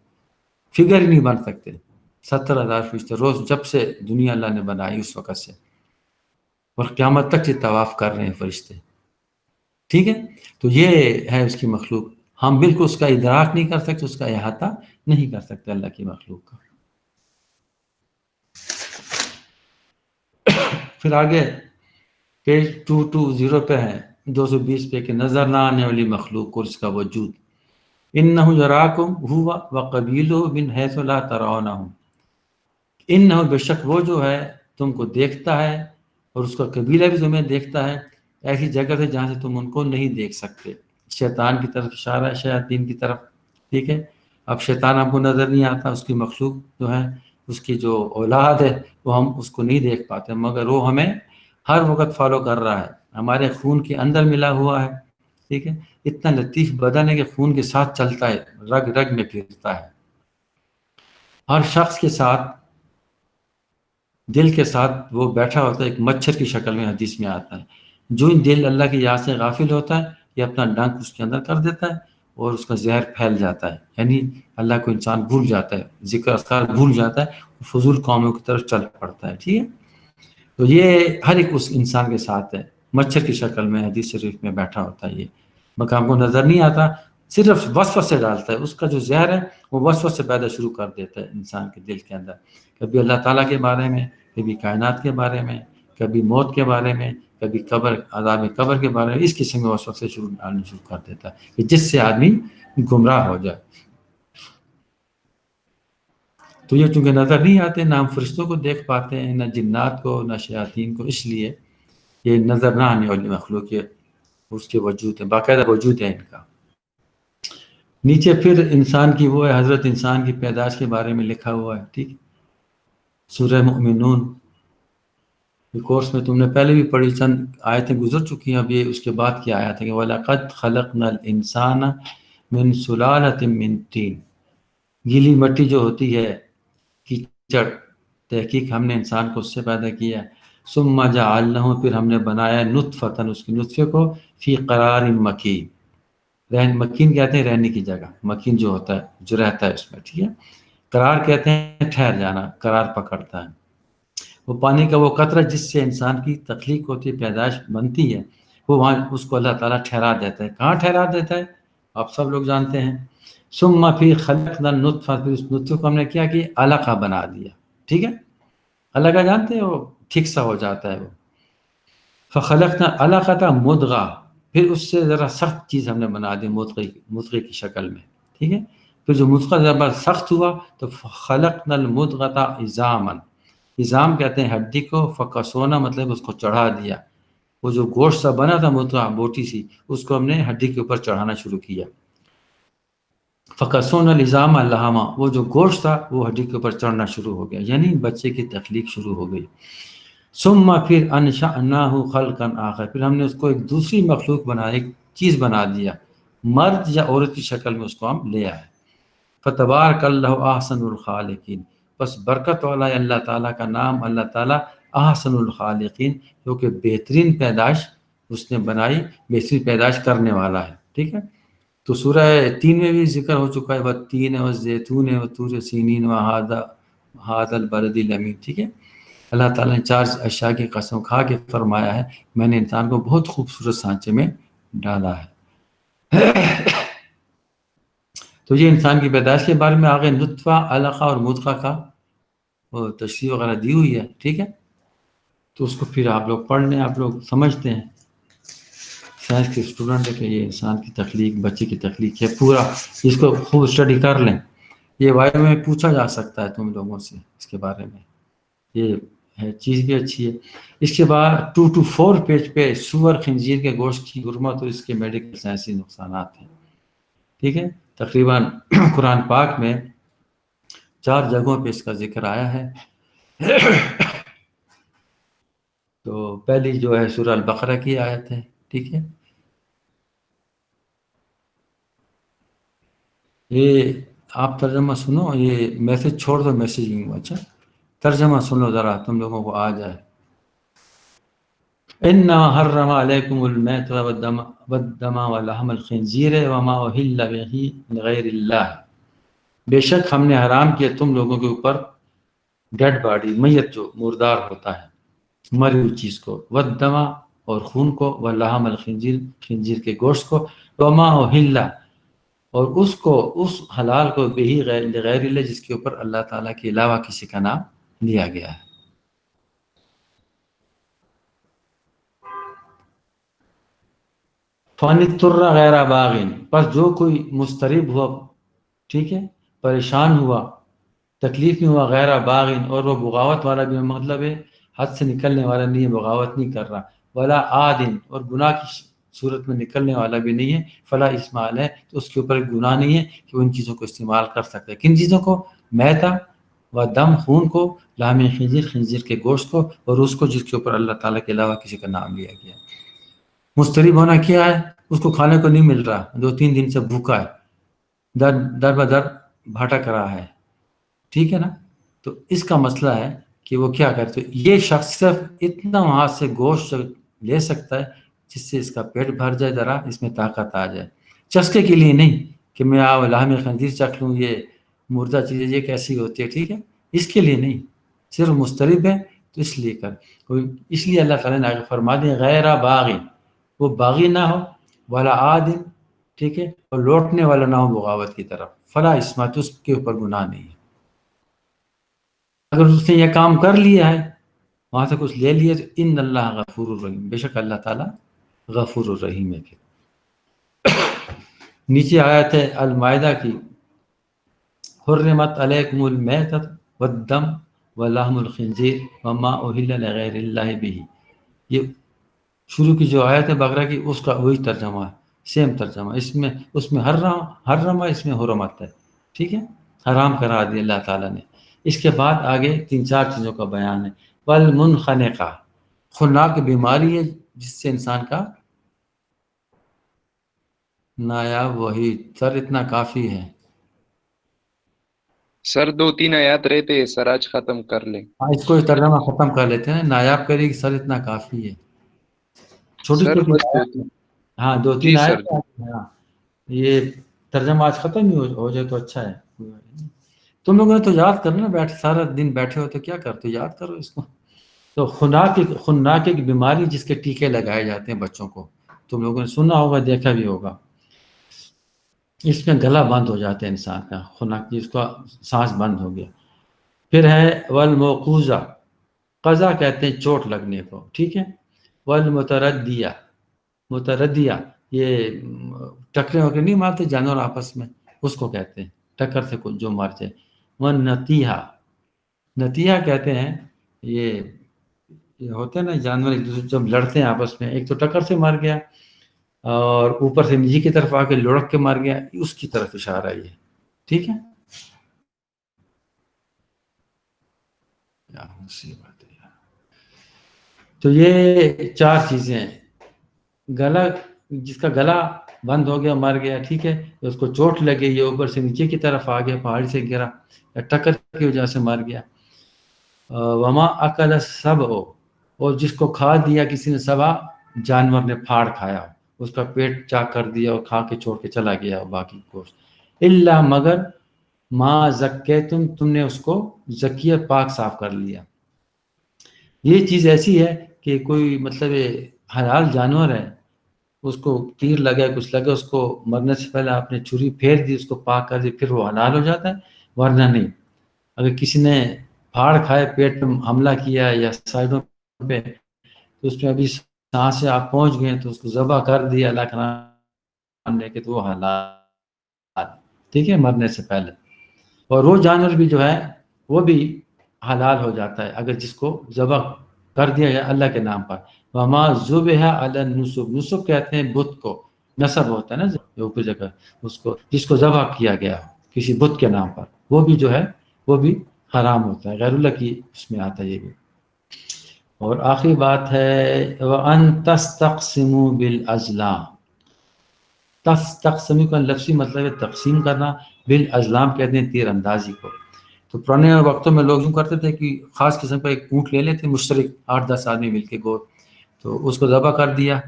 فگر ہی نہیں بن سکتے. 70,000 فرشتے روز، جب سے دنیا اللہ نے بنائی اس وقت سے، اور قیامت تک یہ طواف کر رہے ہیں فرشتے. ٹھیک ہے، تو یہ ہے اس کی مخلوق. ہم بالکل اس کا ادراک نہیں کر سکتے، اس کا احاطہ نہیں کر سکتے اللہ کی مخلوق کا. پھر آگے پیج 220 پہ ہے، 220 پہ کہ نظر نہ آنے والی مخلوق اور اس کا وجود. انہ یراکم ہوا وقبیلہ من حیث لا ترونہم. انہ بے شک وہ جو ہے تم کو دیکھتا ہے اور اس کا قبیلہ بھی تمہیں دیکھتا ہے ایسی جگہ سے جہاں سے تم ان کو نہیں دیکھ سکتے. شیطان کی طرف اشارہ ہے، شیاطین کی طرف. ٹھیک ہے، اب شیطان ہم کو نظر نہیں آتا، اس کی مخلوق جو ہے، اس کی جو اولاد ہے وہ ہم اس کو نہیں دیکھ پاتے، مگر وہ ہمیں ہر وقت فالو کر رہا ہے، ہمارے خون کے اندر ملا ہوا ہے. ٹھیک ہے، اتنا لطیف بدن ہے کہ خون کے ساتھ چلتا ہے، رگ رگ میں پھرتا ہے. ہر شخص کے ساتھ، دل کے ساتھ وہ بیٹھا ہوتا ہے ایک مچھر کی شکل میں، حدیث میں آتا ہے. جو ان دل اللہ کی یاد سے غافل ہوتا ہے یہ اپنا ڈنک اس کے اندر کر دیتا ہے اور اس کا زہر پھیل جاتا ہے. یعنی اللہ کو انسان بھول جاتا ہے، ذکر اذکار بھول جاتا ہے، فضول کاموں کی طرف چل پڑتا ہے. ٹھیک ہے، تو یہ ہر ایک اس انسان کے ساتھ ہے، مچھر کی شکل میں حدیث شریف میں بیٹھا ہوتا ہے. یہ مقام کو نظر نہیں آتا، صرف وسوسے ڈالتا ہے. اس کا جو زہر ہے وہ وسوسے پیدا شروع کر دیتا ہے انسان کے دل کے اندر، کبھی اللہ تعالیٰ کے بارے میں، کبھی کائنات کے بارے میں، کبھی موت کے بارے میں، کبھی قبر، عذاب قبر کے بارے میں. اس قسم کے وسوسے ڈالنے شروع کر دیتا ہے کہ جس سے آدمی گمراہ ہو جائے. تو یہ چونکہ نظر نہیں آتے، نہ ہم فرشتوں کو دیکھ پاتے ہیں، نہ جنات کو، نہ شیاطین کو، اس لیے یہ نظر نہ آنے والی مخلوق ہے، اس کے وجود ہے، باقاعدہ وجود ہے ان کا. نیچے پھر انسان کی وہ ہے، حضرت انسان کی پیدائش کے بارے میں لکھا ہوا ہے. ٹھیک، سورہ مؤمنون کورس میں تم نے پہلے بھی پڑھی، چند آیتیں گزر چکی ہیں. اب یہ اس کے بعد کی آیت ہے کہ وَلَقَدْ خَلَقْنَا الْإِنسَانَ مِنْ سُلَالَةٍ مِّن طِينٍ. گیلی مٹی جو ہوتی ہے، کیچڑ، تحقیق ہم نے انسان کو اس سے پیدا کیا. ثُمَّ جَعَلْنَاهُ، پھر ہم نے بنایا نطفۃ، اس کے نطفے کو، فی قرار مکین. مکین کہتے ہیں رہنے کی جگہ، مکین جو ہوتا ہے جو رہتا ہے اس میں. ٹھیک ہے، قرار کہتے ہیں ٹھہر جانا، قرار پکڑتا ہے. وہ پانی کا وہ قطرہ جس سے انسان کی تخلیق ہوتی ہے، پیدائش بنتی ہے، وہ وہاں اس کو اللہ تعالیٰ ٹھہرا دیتا ہے. کہاں ٹھہرا دیتا ہے آپ سب لوگ جانتے ہیں. ثم فی خلقنا النطفہ، پھر اس نطفے کو ہم نے کیا کہ علقہ بنا دیا. ٹھیک ہے، علقہ جانتے ہیں، وہ ٹھیک سا ہو جاتا ہے وہ. فخلقنا علقۃ مضغہ، پھر اس سے ذرا سخت چیز ہم نے بنا دی مضغے کی شکل میں. ٹھیک ہے، پھر جو مضغہ ذرا سخت ہوا تو خلقنا المضغۃ عظاما. عظام کہتے ہیں ہڈی کو، فکسونا مطلب اس کو چڑھا دیا. وہ جو گوشت سا بنا تھا مضغہ، بوٹی سی، اس کو ہم نے ہڈی کے اوپر چڑھانا شروع کیا. فکسونا العظام لحما، وہ جو گوشت تھا وہ ہڈی کے اوپر چڑھنا شروع ہو گیا، یعنی بچے کی تخلیق شروع ہو گئی. ثم پھر انشأناہ خلقا آخر، پھر ہم نے اس کو ایک دوسری مخلوق بنا، ایک چیز بنا دیا، مرد یا عورت کی شکل میں اس کو ہم لے آئے. فتبارک اللہ احسن الخالقین، بس برکت والا ہے اللہ تعالیٰ کا نام، اللہ تعالیٰ احسن الخالقین، جو کہ بہترین پیدائش اس نے بنائی، بہترین پیدائش کرنے والا ہے. ٹھیک ہے، تو سورہ 3 میں بھی ذکر ہو چکا ہے، والتین والزیتون وطور سینین وہذا البلد الامین، ٹھیک ہے. اللہ تعالیٰ نے 4 اشیاء کی قسم کھا کے فرمایا ہے میں نے انسان کو بہت خوبصورت سانچے میں ڈالا ہے. تو یہ انسان کی پیدائش کے بارے میں آگے نطفہ، علقہ اور مضغہ کا تشریح وغیرہ دی ہوئی ہے، ٹھیک ہے. تو اس کو پھر آپ لوگ پڑھ لیں، آپ لوگ سمجھتے ہیں، سائنس کے اسٹوڈنٹ ہے کہ یہ انسان کی تخلیق، بچے کی تخلیق ہے پورا، اس کو خوب اسٹڈی کر لیں. یہ وائو میں پوچھا جا سکتا ہے تم لوگوں سے اس کے بارے میں، یہ ہے چیز بھی اچھی ہے. اس کے بعد 2 to 4 پیج پہ سور خنزیر کے گوشت کی حرمت اور اس کے میڈیکل سائنسی نقصانات ہیں، ٹھیک ہے. تقریباً قرآن پاک میں 4 جگہوں پہ اس کا ذکر آیا ہے. تو پہلی جو ہے سورہ البقرہ کی آیت ہے، ٹھیک ہے. یہ آپ ترجمہ سنو، یہ میسج چھوڑ دو میسیجنگ کو، اچھا ترجمہ سنو ذرا تم لوگوں کو آ جائے. انما حرم علیکم المیت والدم ولحم الخنزیر وما اہل به لغیر اللہ، بے شک ہم نے حرام کیا تم لوگوں کے اوپر ڈیڈ باڈی، میت جو مردار ہوتا ہے، مری ہوئی چیز کو، والدم اور خون کو، ولحم الخنزیر خنزیر کے گوشت کو، وما اہل اور اس کو، اس حلال کو، بہی غیر اللہ جس کے اوپر اللہ تعالیٰ کے علاوہ کسی کا نام لیا گیا ہے. فَمَنِ اضْطُرَّ غَيْرَ بَاغٍ، پس جو کوئی مضطرب ہوا، ٹھیک ہے، پریشان ہوا، تکلیف میں ہوا، غیر باغٍ اور وہ بغاوت والا بھی مطلب ہے حد سے نکلنے والا نہیں ہے، بغاوت نہیں کر رہا، ولا عادٍ اور گناہ کی صورت میں نکلنے والا بھی نہیں ہے، فلا اسم علیہ تو اس کے اوپر گناہ نہیں ہے کہ وہ ان چیزوں کو استعمال کر سکتا ہے. کن چیزوں کو؟ میتا و دم خون کو، لحم خنزیر خنزیر کے گوشت کو، اور اس کو جس کے اوپر اللہ تعالیٰ کے علاوہ کسی کا نام لیا گیا. مضطرب ہونا کیا ہے؟ اس کو کھانے کو نہیں مل رہا، 2-3 دن سے بھوکا ہے، در بدر بھٹک رہا ہے، ٹھیک ہے نا. تو اس کا مسئلہ ہے کہ وہ کیا کرے. تو یہ شخص صرف اتنا وہاں سے گوشت لے سکتا ہے جس سے اس کا پیٹ بھر جائے، ذرا اس میں طاقت آ جائے، چسکے کے لیے نہیں کہ میں لحم خنزیر چکھ لوں، یہ مردہ چیزیں یہ کیسی ہوتی ہے، ٹھیک ہے، اس کے لیے نہیں، صرف مضطرب ہے تو اس لیے کر. اس لیے اللہ تعالیٰ نے آگے فرما دیا غیر باغی، وہ باغی نہ ہو، والا عادٍ، ٹھیک ہے، اور لوٹنے والا نہ ہو بغاوت کی طرف، فلا اسم تو اس کے اوپر گناہ نہیں ہے. اگر اس نے یہ کام کر لیا ہے، وہاں سے کچھ لے لیا، تو ان اللہ غفور الرحیم، بے شک اللہ تعالیٰ غفور الرحیم ہے. نیچے آیت ہے المائدہ کی، حرمت علیکم المیتۃ والدم ولحم الخنزیر وما اہل لغیر اللہ بہ. یہ شروع کی جو آیت ہے بقرہ کی، اس کا وہی ترجمہ ہے، سیم ترجمہ. اس میں حرم ہے، اس میں حرمت ہے، ٹھیک ہے، حرام کرا دیا اللہ تعالیٰ نے. اس کے بعد آگے 3-4 چیزوں کا بیان ہے. والمنخنقہ، خناق بیماری ہے جس سے انسان کا نایاب، وہی سر اتنا کافی ہے. سر 2-3 آیات رہتے ہیں سر، آج ختم کر لیں. اس کو ترجمہ ختم کر لیتے ہیں. نایاب کرے گی سر اتنا کافی ہے، چھوٹی سر چھوٹی بس آیات ہیں. ہاں 2-3 جی آیات سر. ہیں. ہاں یہ ترجمہ آج ختم ہی ہو جائے تو اچھا ہے. تم لوگوں نے تو یاد کرنا، بیٹھ سارا دن بیٹھے ہو تو کیا کرتے، یاد کرو اس کو. تو خناق ایک بیماری جس کے ٹیکے لگائے جاتے ہیں بچوں کو، تم لوگوں نے سنا ہوگا، دیکھا بھی ہوگا. اس میں گلا بند ہو جاتا ہے انسان کا، خناق جس کا سانس بند ہو گیا. پھر ہے والموقوذہ، قضا کہتے ہیں چوٹ لگنے کو، ٹھیک ہے. والمتردیہ، متردیہ یہ ٹکرے ہو کے نہیں مارتے جانور آپس میں، اس کو کہتے ہیں ٹکر سے جو مار جائے. والنتیہہ، نتیہہ کہتے ہیں یہ ہوتے ہیں نا جانور ایک دوسرے جب لڑتے ہیں آپس میں، ایک تو ٹکر سے مار گیا اور اوپر سے نیچے کی طرف آ کے لڑک کے مار گیا، اس کی طرف اشارہ ہے یہ، ٹھیک ہے. تو یہ 4 چیزیں ہیں. گلا، جس کا گلا بند ہو گیا، مر گیا، ٹھیک ہے، اس کو چوٹ لگے، یہ اوپر سے نیچے کی طرف آ گیا، پہاڑی سے گرا یا ٹکر کی وجہ سے مر گیا. وما اکل السبع، اور جس کو کھا دیا کسی نے، سبع جانور نے پھاڑ کھایا، اس کا پیٹ چاک کر دیا اور کھا کے چھوڑ کے چلا گیا باقی گوشت. الا مگر ما زکیتم تم نے اس کو زکیہ پاک صاف کر لیا. یہ چیز ایسی ہے کہ کوئی مطلب حلال جانور ہے، اس کو تیر لگا کچھ لگا، اس کو مرنے سے پہلے آپ نے چھری پھیر دی، اس کو پاک کر دی، پھر وہ حلال ہو جاتا ہے، ورنہ نہیں. اگر کسی نے پھاڑ کھائے، پیٹ میں حملہ کیا یا سائڈوں پہ، تو اس میں ابھی سانس سے آپ پہنچ گئے تو اس کو ذبح کر دیا اللہ کا نام لے کے، تو وہ حلال، ٹھیک ہے، مرنے سے پہلے. اور وہ جانور بھی جو ہے وہ بھی حلال ہو جاتا ہے اگر جس کو ذبح کر دیا گیا اللہ کے نام پر. وما ذبح علی النصب، نصب کہتے ہیں بت کو، نصب ہوتا ہے نا جو اوپر جگہ، اس کو جس کو ذبح کیا گیا کسی بت کے نام پر، وہ بھی جو ہے وہ بھی حرام ہوتا ہے، غیر اللہ کی اس میں آتا ہے یہ بھی. اور آخری بات ہے وَأَن تَسْتَقْسِمُوا بِالْأَزْلَامِ. تقسیم کا لفظی مطلب ہے تقسیم کرنا، بالازلام کہتے ہیں تیر اندازی کو. تو پرانے وقتوں میں لوگ یوں کرتے تھے کہ خاص قسم کا ایک اونٹ لے لیتے مشترک 8-10 آدمی مل کے گوشت، تو اس کو ذبح کر دیا،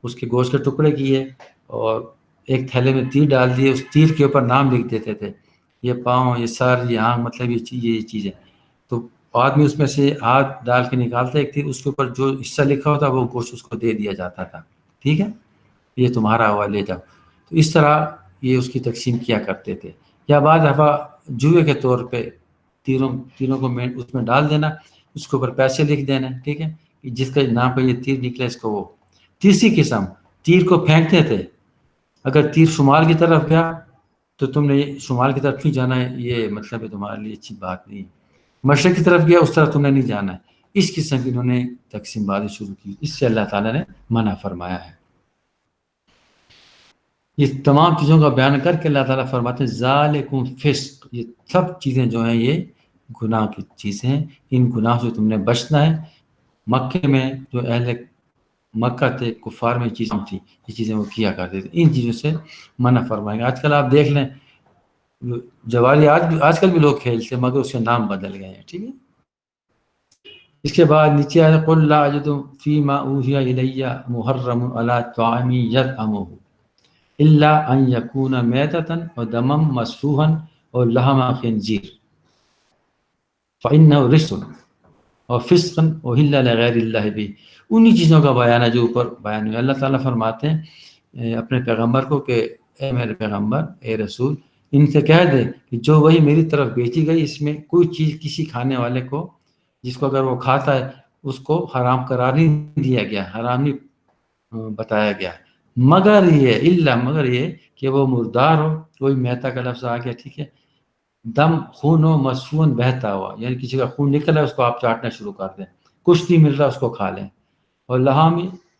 اس کے گوشت کے ٹکڑے کیے اور ایک تھیلے میں تیر ڈال دیے، اس تیر کے اوپر نام لکھ دیتے تھے، یہ پاؤں، یہ سر، یہ آنکھ، مطلب یہ چیزیں. تو آدمی اس میں سے ہاتھ ڈال کے نکالتا ایک تیر، اس کے اوپر جو حصہ لکھا ہوتا وہ گوشت اس کو دے دیا جاتا تھا، ٹھیک ہے، یہ تمہارا ہوا لے جاؤ. تو اس طرح یہ اس کی تقسیم کیا کرتے تھے. یا بعض دفعہ جوئے کے طور پہ تیروں کو اس میں ڈال دینا، اس کے اوپر پیسے لکھ دینا، ٹھیک ہے، جس کا نام پہ یہ تیر نکلے اس کو وہ. تیسری قسم، تیر کو پھینکتے تھے. اگر تیر شمال کی طرف گیا تو تم نے شمال کی طرف کیوں جانا ہے، یہ مطلب ہے تمہارے لیے اچھی بات نہیں. مشرق کی طرف گیا اس طرف تم نے نہیں جانا ہے. اس قسم کی انہوں نے تقسیم بازی شروع کی، اس سے اللہ تعالیٰ نے منع فرمایا ہے. یہ تمام چیزوں کا بیان کر کے اللہ تعالیٰ فرماتے ہیں ذالکم فسق، یہ سب چیزیں جو ہیں یہ گناہ کی چیزیں ہیں، ان گناہ سے تم نے بچنا ہے. مکے میں جو اہل مکہ تھے، کفار میں چیزیں تھیں، یہ چیزیں وہ کیا کرتے تھے، ان چیزوں سے منع فرمائیں گے. آج کل آپ دیکھ لیں جواری آج کل بھی لوگ کھیلتے ہیں مگر اس کے نام بدل گئے ہیں، ٹھیک ہے. اس کے بعد نیچے آئے قل لا اجد فیما اوحی الی محرم علی طعام یطعمہ الا ان یکون میتۃ ودما مسفوحا اور لحم خنزیر فانہ رجس اور فسقا احل لغیر اللہ بھی. انہی چیزوں کا بیان ہے جو اوپر بیان ہوا. اللہ تعالیٰ فرماتے ہیں اپنے پیغمبر کو کہ اے میرے پیغمبر، اے رسول، ان سے کہہ دے کہ جو وہی میری طرف بیچی گئی اس میں کوئی چیز کسی کھانے والے کو، جس کو اگر وہ کھاتا ہے اس کو حرام قرار نہیں دیا گیا، حرام نہیں بتایا گیا، مگر یہ کہ وہ مردار ہو. کوئی میتا کا لفظ آ گیا، ٹھیک ہے، دم خون و مسفون بہتا ہوا، یعنی کسی کا خون نکل ہے اس کو آپ چاٹنا شروع کر دیں، کچھ نہیں مل رہا اس کو کھا لیں. اور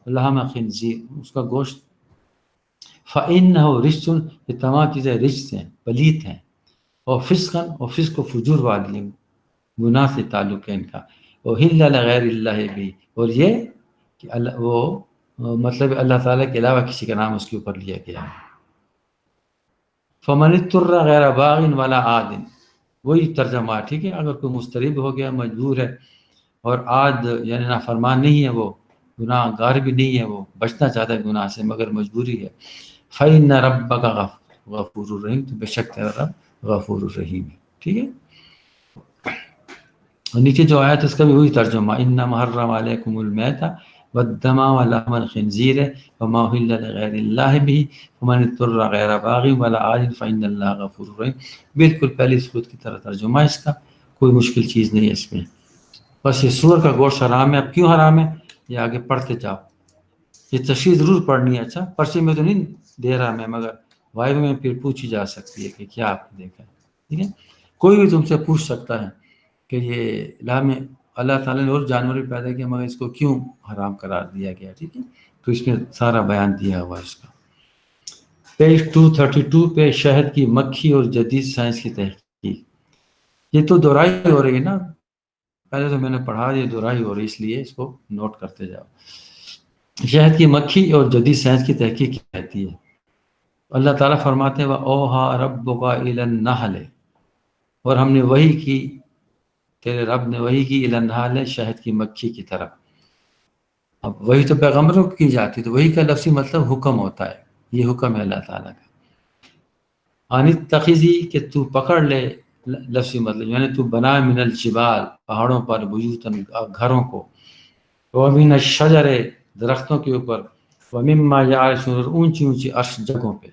لحم خنزیر، اس کا گوشت، فإنہ رجس، یہ تمام چیزیں رجس ہیں، پلیت ہیں. اور فسقا، اور فسق و فجور والی ہیں، گناہ سے تعلق ہے ان کا. احل لغیر اللہ بھی، اور یہ کہ وہ مطلب اللہ تعالیٰ کے علاوہ کسی کا نام اس کے اوپر لیا گیا. فمن اضطر غیر باغ ولا عاد، وہی ترجمہ، ٹھیک ہے. اگر کوئی مضطرب ہو گیا، مجبور ہے، اور عاد یعنی نافرمان نہیں ہے، وہ گناہ گار بھی نہیں ہے، وہ بچنا چاہتا ہے گناہ سے مگر مجبوری ہے، فإن ربک غفور الرحیم، تو بے شک تیرا رب غفور الرحیم ہے، ٹھیک ہے. اور نیچے جو آیت اس کا بھی وہی ترجمہ، انما حرم علیکم المیتۃ والدم ولحم الخنزیر وما اہل لغیر اللہ به ومن اضطر غیر باغ ولا عاد فإن اللہ غفور رحیم. بالکل پہلی سورت کی طرح ترجمہ اس کا، کوئی مشکل چیز نہیں ہے اس میں. بس یہ سور کا گوشت حرام ہے. اب کیوں حرام ہے یہ آگے پڑھتے جاؤ، یہ تشریح ضرور پڑھنی ہے. اچھا پرچے میں تو نہیں دے رہا میں، مگر وائو میں پھر پوچھی جا سکتی ہے کہ کیا آپ نے دیکھا، ٹھیک ہے. کوئی بھی تم سے پوچھ سکتا ہے کہ یہ لام اللہ تعالیٰ نے اور جانور بھی پیدا کیا مگر اس کو کیوں حرام قرار دیا گیا، ٹھیک ہے. تو اس میں سارا بیان دیا ہوا اس کا. پیج 232 پہ شہد کی مکھی اور جدید سائنس کی تحقیق. یہ تو دہرائی ہو رہی ہے نا، پہلے تو میں نے پڑھا، یہ دہرائی ہو رہی اس لیے اس کو نوٹ کرتے جاؤ. شہد کی مکھی اور جدید سائنس کی تحقیق کی کہتی ہے. اللہ تعالیٰ فرماتے ہیں وَأَوْحَىٰ رَبُّكَ إِلَى النَّحْلِ، اور ہم نے وحی کی، تیرے رب نے وحی کی، إِلَى النَّحْلِ، شہد کی مکھی کی طرف. اب وہی تو پیغمبروں کو کی جاتی، تو وہی کا لفظی مطلب حکم ہوتا ہے، یہ حکم ہے اللہ تعالیٰ کا. انت تخذی کہ تو پکڑ لے، لفظی مطلب یعنی تو بنا من الجبال پہاڑوں پر، بیوتن گھروں کو، ومن الشجر درختوں کے اوپر، ومما یعرشون اونچی اونچی عرش جگہوں پہ.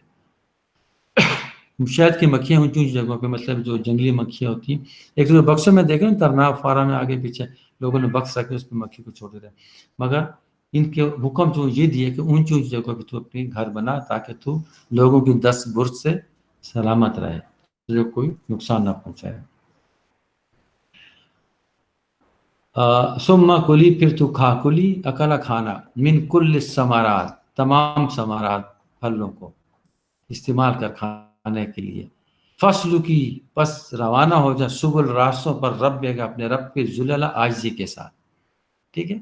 شہد کی مکھیاں اونچی اونچی جگہوں پہ، مطلب جو جنگلی مکھیاں ہوتی ہیں. ایک تو بکسوں میں دیکھیں ترناب فارا میں آگے پیچھے لوگوں نے بکس رکھے اس پہ مکھی کو چھوڑ دیتے ہیں، مگر ان کے حکم جو یہ دیے کہ اونچی اونچی جگہوں پہ تو اپنی گھر بنا تاکہ تو لوگوں کی دست برد سے سلامت رہے، جو کوئی نقصان نہ پہنچائے. ثم کلی پھر تو کھا، کلی اکلا کھانا، من کل الثمرات تمام ثمرات پھلوں کو استعمال کر کھانے کے لیے. فصل کی پس روانہ ہو جا، سبل راستوں پر رب کا اپنے رب کے ذلل عاجزی کے ساتھ. ٹھیک ہے،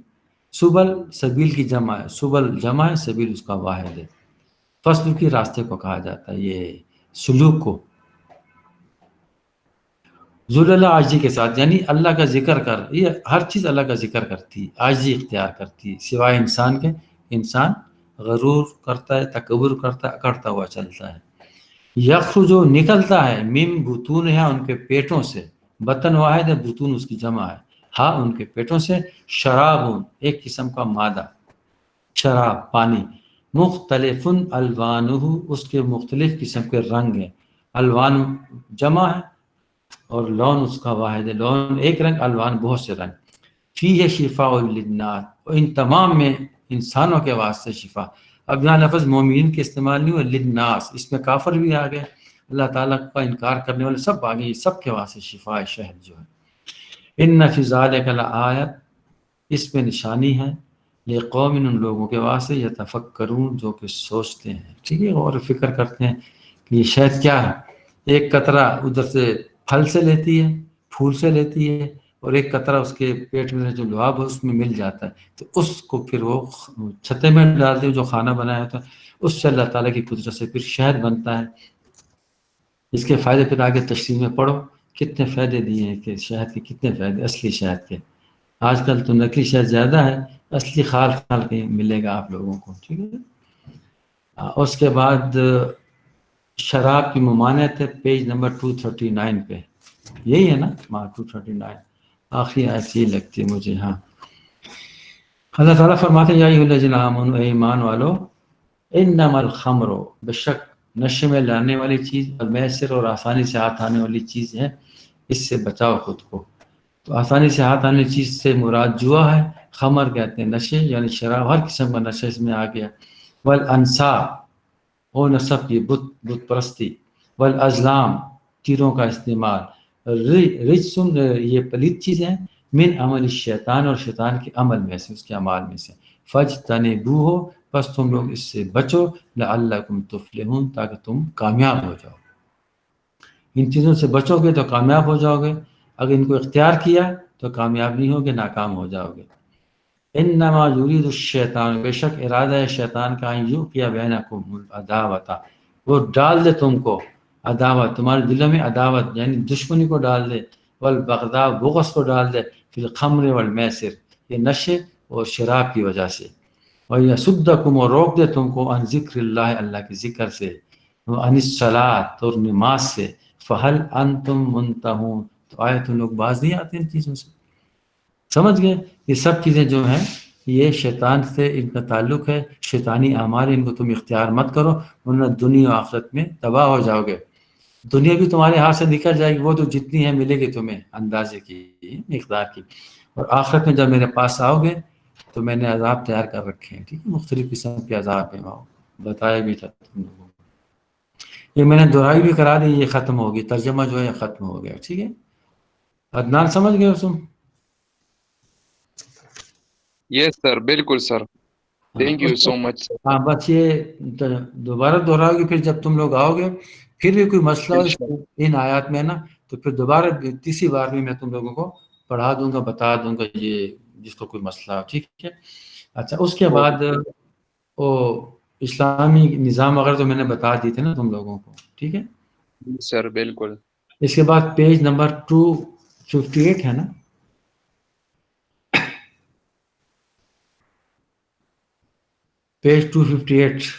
سبل سبیل کی جمع ہے، سبل جمع ہے، سبیل اس کا واحد ہے. فصل کی راستے کو کہا جاتا ہے، یہ سلوک کو. ذلل عاجزی کے ساتھ یعنی اللہ کا ذکر کر، یہ ہر چیز اللہ کا ذکر کرتی، عاجزی اختیار کرتی، سوائے انسان کے. انسان غرور کرتا ہے، تکبر کرتا ہے، اکڑتا ہوا چلتا ہے. یخرج جو نکلتا ہے، من بطون ہے ان کے پیٹوں سے، بطن واحد ہے، بطون اس کی جمع ہے، ہاں ان کے پیٹوں سے، شراب ایک قسم کا مادہ، شراب پانی، مختلف الوانہ اس کے مختلف قسم کے رنگ ہیں، الوان جمع ہے اور لون اس کا واحد ہے، لون ایک رنگ، الوان بہت سے رنگ. فیہ شفاء للناس، اور ان تمام میں انسانوں کے واسطے شفا. اب یہاں لفظ مومنین کے استعمال نہیں ہوا، للناس، اس میں کافر بھی آ گئے، اللہ تعالیٰ کا انکار کرنے والے سب آ گئے، یہ سب کے واسطے شفا ہے، شہد جو ہے. ان فی ذالک لآیت، اس میں نشانی ہے، لقوم ان لوگوں کے واسطے، یتفکرون جو کہ سوچتے ہیں. ٹھیک ہے، اور فکر کرتے ہیں کہ یہ شہد کیا ہے. ایک قطرہ ادھر سے پھل سے لیتی ہے، پھول سے لیتی ہے، اور ایک قطرہ اس کے پیٹ میں جو لعاب ہے اس میں مل جاتا ہے، تو اس کو پھر وہ چھتے میں ڈالتے ہیں جو کھانا بنایا ہوتا ہے، اس سے اللہ تعالیٰ کی قدرت سے پھر شہد بنتا ہے. اس کے فائدے پھر آگے تشریح میں پڑھو، کتنے فائدے دیے ہیں کہ شہد کے کتنے فائدے اصلی شہد کے. آج کل تو نقلی شہد زیادہ ہے، اصلی خال کے ملے گا آپ لوگوں کو. ٹھیک ہے، اس کے بعد شراب کی ممانعت ہے، پیج نمبر 239 پہ، یہی ہے نا 239 آخری آیت یہ لگتی ہے مجھے. ہاں، اللہ تعالیٰ فرماتے ہیں یا ایھا الذین آمنوا، اے ایمان والو، انما الخمر، بے شک نشے میں لانے والی چیز، المیسر اور آسانی سے ہاتھ آنے والی چیز ہے، اس سے بچاؤ خود کو. تو آسانی سے ہاتھ آنے والی چیز سے مراد جوا ہے، خمر کہتے ہیں نشے یعنی شراب، ہر قسم کا نشے اس میں آ گیا. والانصاب، اور نصب کی بت پرستی، والازلام تیروں کا استعمال، رجسن یہ پلید چیزیں ہیں، من عمل الشیطان اور شیطان کے عمل میں سے، اس کے اعمال میں سے. فاجتنبوہ بس تم لوگ اس سے بچو، لعلکم تفلحون تاکہ تم کامیاب ہو جاؤ. ان چیزوں سے بچو گے تو کامیاب ہو جاؤ گے، اگر ان کو اختیار کیا تو کامیاب نہیں ہوگے، ناکام ہو جاؤ گے. انما یرید الشیطان، بے شک ارادہ ہے شیطان کا، یوقع بینکم العداوۃ، وہ ڈال دے تم کو عداوت، تمہارے دلوں میں عداوت یعنی دشمنی کو ڈال دے، والبغضاء بغض کو ڈال دے، فی الخمر والمیسر یہ نشے اور شراب کی وجہ سے. وَيَصُدَّكُمْ اور روک دے تم کو، عن ذکر اللہ اللہ کے ذکر سے، عن الصلاۃ اور نماز سے. فہل انتم منتہون، تو آئے تم لوگ باز نہیں آتے ان چیزوں سے. سمجھ گئے، یہ سب چیزیں جو ہیں یہ شیطان سے ان کا تعلق ہے، شیطانی اعمال، ان کو تم اختیار مت کرو ورنہ دنیا و آخرت میں تباہ ہو جاؤ گے. دنیا بھی تمہارے ہاتھ سے نکل جائے گی، وہ تو جتنی ہے ملے گی تمہیں اندازے کی، مقدار کی. اور آخرت میں جب میرے پاس آؤ گے تو میں نے عذاب تیار کر رکھے ہیں. ٹھیک ہے، مختلف قسم کے عذاب ہیں، بتایا بھی تھا تم لوگوں کو. یہ میں نے دہرائی بھی کرا دی، یہ ختم ہوگی، ترجمہ جو ہے ختم ہو گیا. ٹھیک ہے، عدنان سمجھ گئے تم؟ یس سر، بالکل سر. تھینک یو سو مچ سر. ہاں بس یہ دوبارہ دہراؤ گے، پھر جب تم لوگ آؤ گے پھر بھی کوئی مسئلہ ہو ان آیات میں نا، تو پھر دوبارہ تیسری بار میں تم لوگوں کو پڑھا دوں گا، بتا دوں گا، یہ جس کو کوئی مسئلہ ہو. ٹھیک ہے، اچھا اس کے بعد وہ اسلامی نظام وغیرہ تو میں نے بتا دی تھے نا تم لوگوں کو. ٹھیک ہے سر، بالکل. اس کے بعد پیج نمبر 258 ہے نا، پیج 258.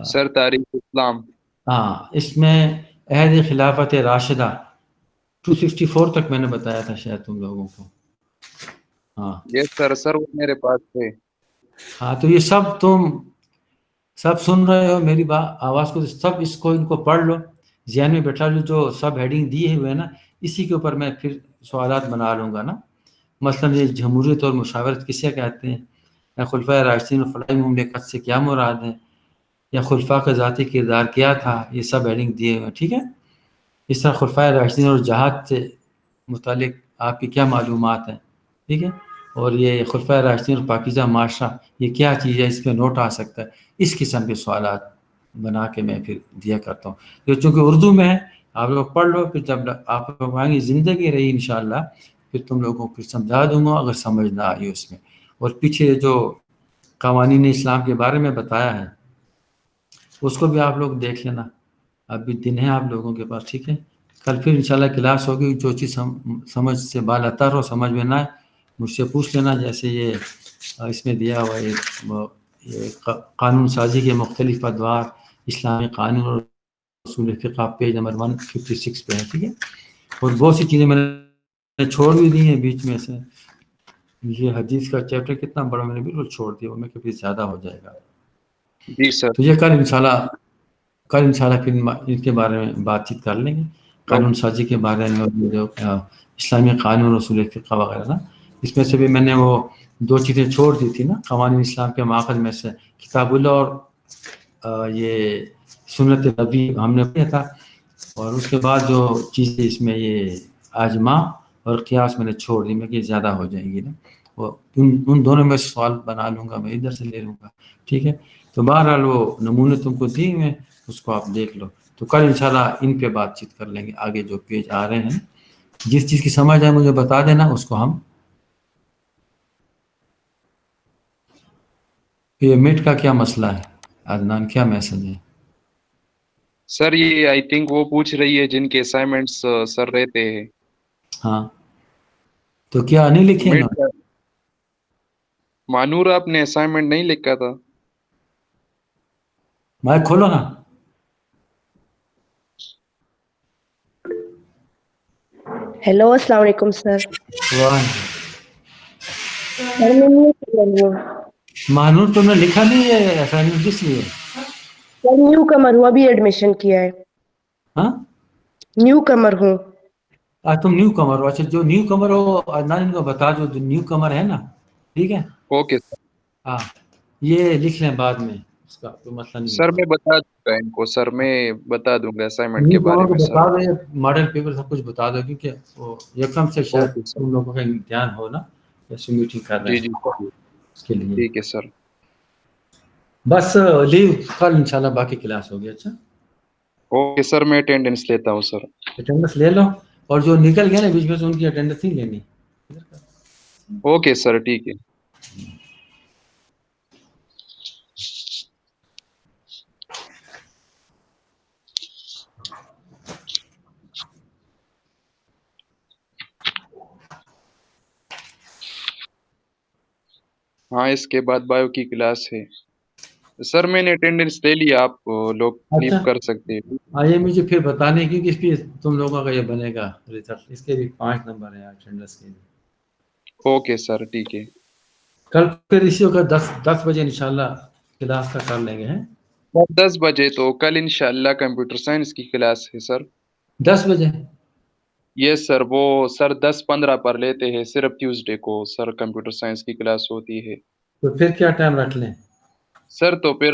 سر تاریخ اسلام. ہاں اس میں عہد خلافت راشدہ 264 تک میں نے بتایا تھا شاید تم لوگوں کو. ہاں یس سر وہ میرے پاس تھے. ہاں تو یہ سب تم سب سن رہے ہو میری آواز کو، سب اس کو ان کو پڑھ لو، ذہن میں بیٹھا لو. جو سب ہیڈنگ دیے ہوئے ہیں نا اسی کے اوپر میں پھر سوالات بنا لوں گا نا. مثلا یہ جمہوریت اور مشاورت کسے کہتے ہیں، یا خلفۂ راشدین اور فلاحی مملکت سے کیا مراد ہے، یا خلفاء کا ذاتی کردار کیا تھا، یہ سب ہیڈنگ دیے ہوئے ہیں. ٹھیک ہے. اس طرح خلفۂ راشدین اور جہاد سے متعلق آپ کی کیا معلومات ہیں. ٹھیک ہے. اور یہ خلفۂ راشدین اور پاکیزہ معاشرہ یہ کیا چیز ہے، اس پہ نوٹ آ سکتا ہے. اس قسم کے سوالات بنا کے میں پھر دیا کرتا ہوں. یہ چونکہ اردو میں ہے آپ لوگ پڑھ لو، پھر جب آپ لوگ آئیں گے زندگی رہی انشاءاللہ پھر تم لوگوں کو سمجھا دوں گا اگر سمجھ نہ آئی اس میں. اور پیچھے جو قوانین اسلام کے بارے میں بتایا ہے اس کو بھی آپ لوگ دیکھ لینا. اب بھی دن ہے آپ لوگوں کے پاس. ٹھیک ہے. کل پھر انشاءاللہ کلاس ہوگی. جو چیز سمجھ سے بال اتر ہو، سمجھ میں نہ آئے مجھ سے پوچھ لینا. جیسے یہ اس میں دیا ہوا یہ قانون سازی کے مختلف ادوار، اسلامی قانون اور اصول فقہ پیج نمبر 156 پہ ہے. ٹھیک ہے. اور بہت سی چیزیں میں نے چھوڑ بھی دی ہیں بیچ میں سے. یہ حدیث کا چیپٹر کتنا بڑا میں نے بالکل چھوڑ دیا، وہ میں کبھی زیادہ ہو جائے گا. جی سر. تو یہ کل انشاءاللہ پھر ان کے بارے میں بات چیت کر لیں گے، قانون سازی کے بارے میں اور جو اسلامی قانون اصول فقہ وغیرہ نا. اس میں سے بھی میں نے وہ 2 چیزیں چھوڑ دی تھی نا قوانین اسلام کے ماخذ میں سے، کتاب اللہ اور یہ سنت نبی ہم نے پڑھا تھا. اور اس کے بعد جو چیزیں اس میں یہ اجماع اور قیاس میں نے چھوڑ دی، میں کہ زیادہ ہو جائیں گی نا. وہ ان دونوں میں سوال بنا لوں گا، میں ادھر سے لے لوں گا. ٹھیک ہے. تو بہرحال وہ نمونے تم کو دیے ہوئے اس کو آپ دیکھ لو. تو کل انشاءاللہ ان پہ بات چیت کر لیں گے. آگے جو پیج آ رہے ہیں جس چیز کی سمجھ آئے مجھے بتا دینا، اس کو ہم. یہ میٹ کا کیا مسئلہ ہے عدنان، کیا میسج ہے؟ سر یہ آئی تھنک وہ پوچھ رہی ہے جن کے اسائنمنٹس سر رہتے ہیں. ہاں تو کیا نہیں لکھے نا؟ مانور آپ نے اسائنمنٹ نہیں لکھا تھا؟ مائک کھولو نا. ہیلو السلام علیکم سر. مانور تم نے لکھا نہیں ہے اسائنمنٹ کس لیے؟ سر نیو کمر ہوں، ابھی ایڈمیشن کیا ہے. ہاں نیو کمر ہوں. تم نیو کمر ہو. اچھا جو نیو کمر ہو عدنان ان کو بتا دو جو نیو کمر ہے نا. ٹھیک ہے. Okay sir. ہاں یہ لکھ لیں بعد میں، اس کا کوئی مسئلہ نہیں سر ہے. میں بتا دوں گا ان کو، سر میں بتا دوں گا اسائنمنٹ نیو کے بارے کمر کو میں. بتا سر دو، ماڈل پیپر سب کچھ بتا دو کیونکہ وہ یکم سے شاید اوکے سر. تم لوگوں کا امتحان ہو نا، جیسے میٹنگ کر رہے جی ہیں سر. اس کے لیے. ٹھیک ہے سر. بس لیو کل انشاءاللہ باقی کلاس ہوگی. اچھا اوکے سر میں اٹینڈنس لیتا ہوں سر. اٹینڈنس لے لو، اور جو نکل گیا نا بیچ میں سے ان کی اٹینڈنس نہیں لینی. اوکے سر ٹھیک ہے. ہاں اس کے بعد بایو کی کلاس ہے. سر میں نے اٹینڈنس لے لیا، آپ لوگ لیو اچھا کر سکتے ہیں. یہ مجھے پھر بتانے کیونکہ اس پہ تم لوگوں کا یہ بنے گا ریزلٹ، اس کے بھی 5 نمبر ہیں اٹینڈنس کے لیے. اوکے سر ٹھیک ہے. کل پھر اسی وقت 10 بجے انشاءاللہ کلاس کا کر لیں گے. 10 بجے تو کل انشاءاللہ کمپیوٹر سائنس کی کلاس ہے سر. 10 بجے یس سر، وہ سر 10:15 پر لیتے ہیں صرف ٹیوزڈے کو سر کمپیوٹر سائنس کی کلاس ہوتی ہے. تو پھر کیا ٹائم رکھ لیں؟ سر تو پھر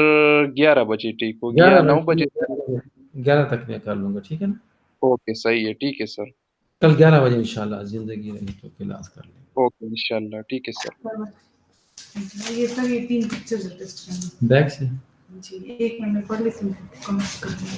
11 بجے ٹھیک ہو گیا، 11 9 بجے بجے. 11 تک میں کر لوں گا. ٹھیک ہے نا. اوکے صحیح ہے. ٹھیک ہے سر. کل 11 بجے انشاءاللہ زندگی رہی تو کلاس کر لیں گے. اوکے انشاءاللہ ٹھیک ہے سر. یہ سر یہ 3 پکچرز ٹیسٹ کرنا بیک سے جی. ایک منٹ میں پڑھ لیتی ہوں، کمنٹ کر دیں.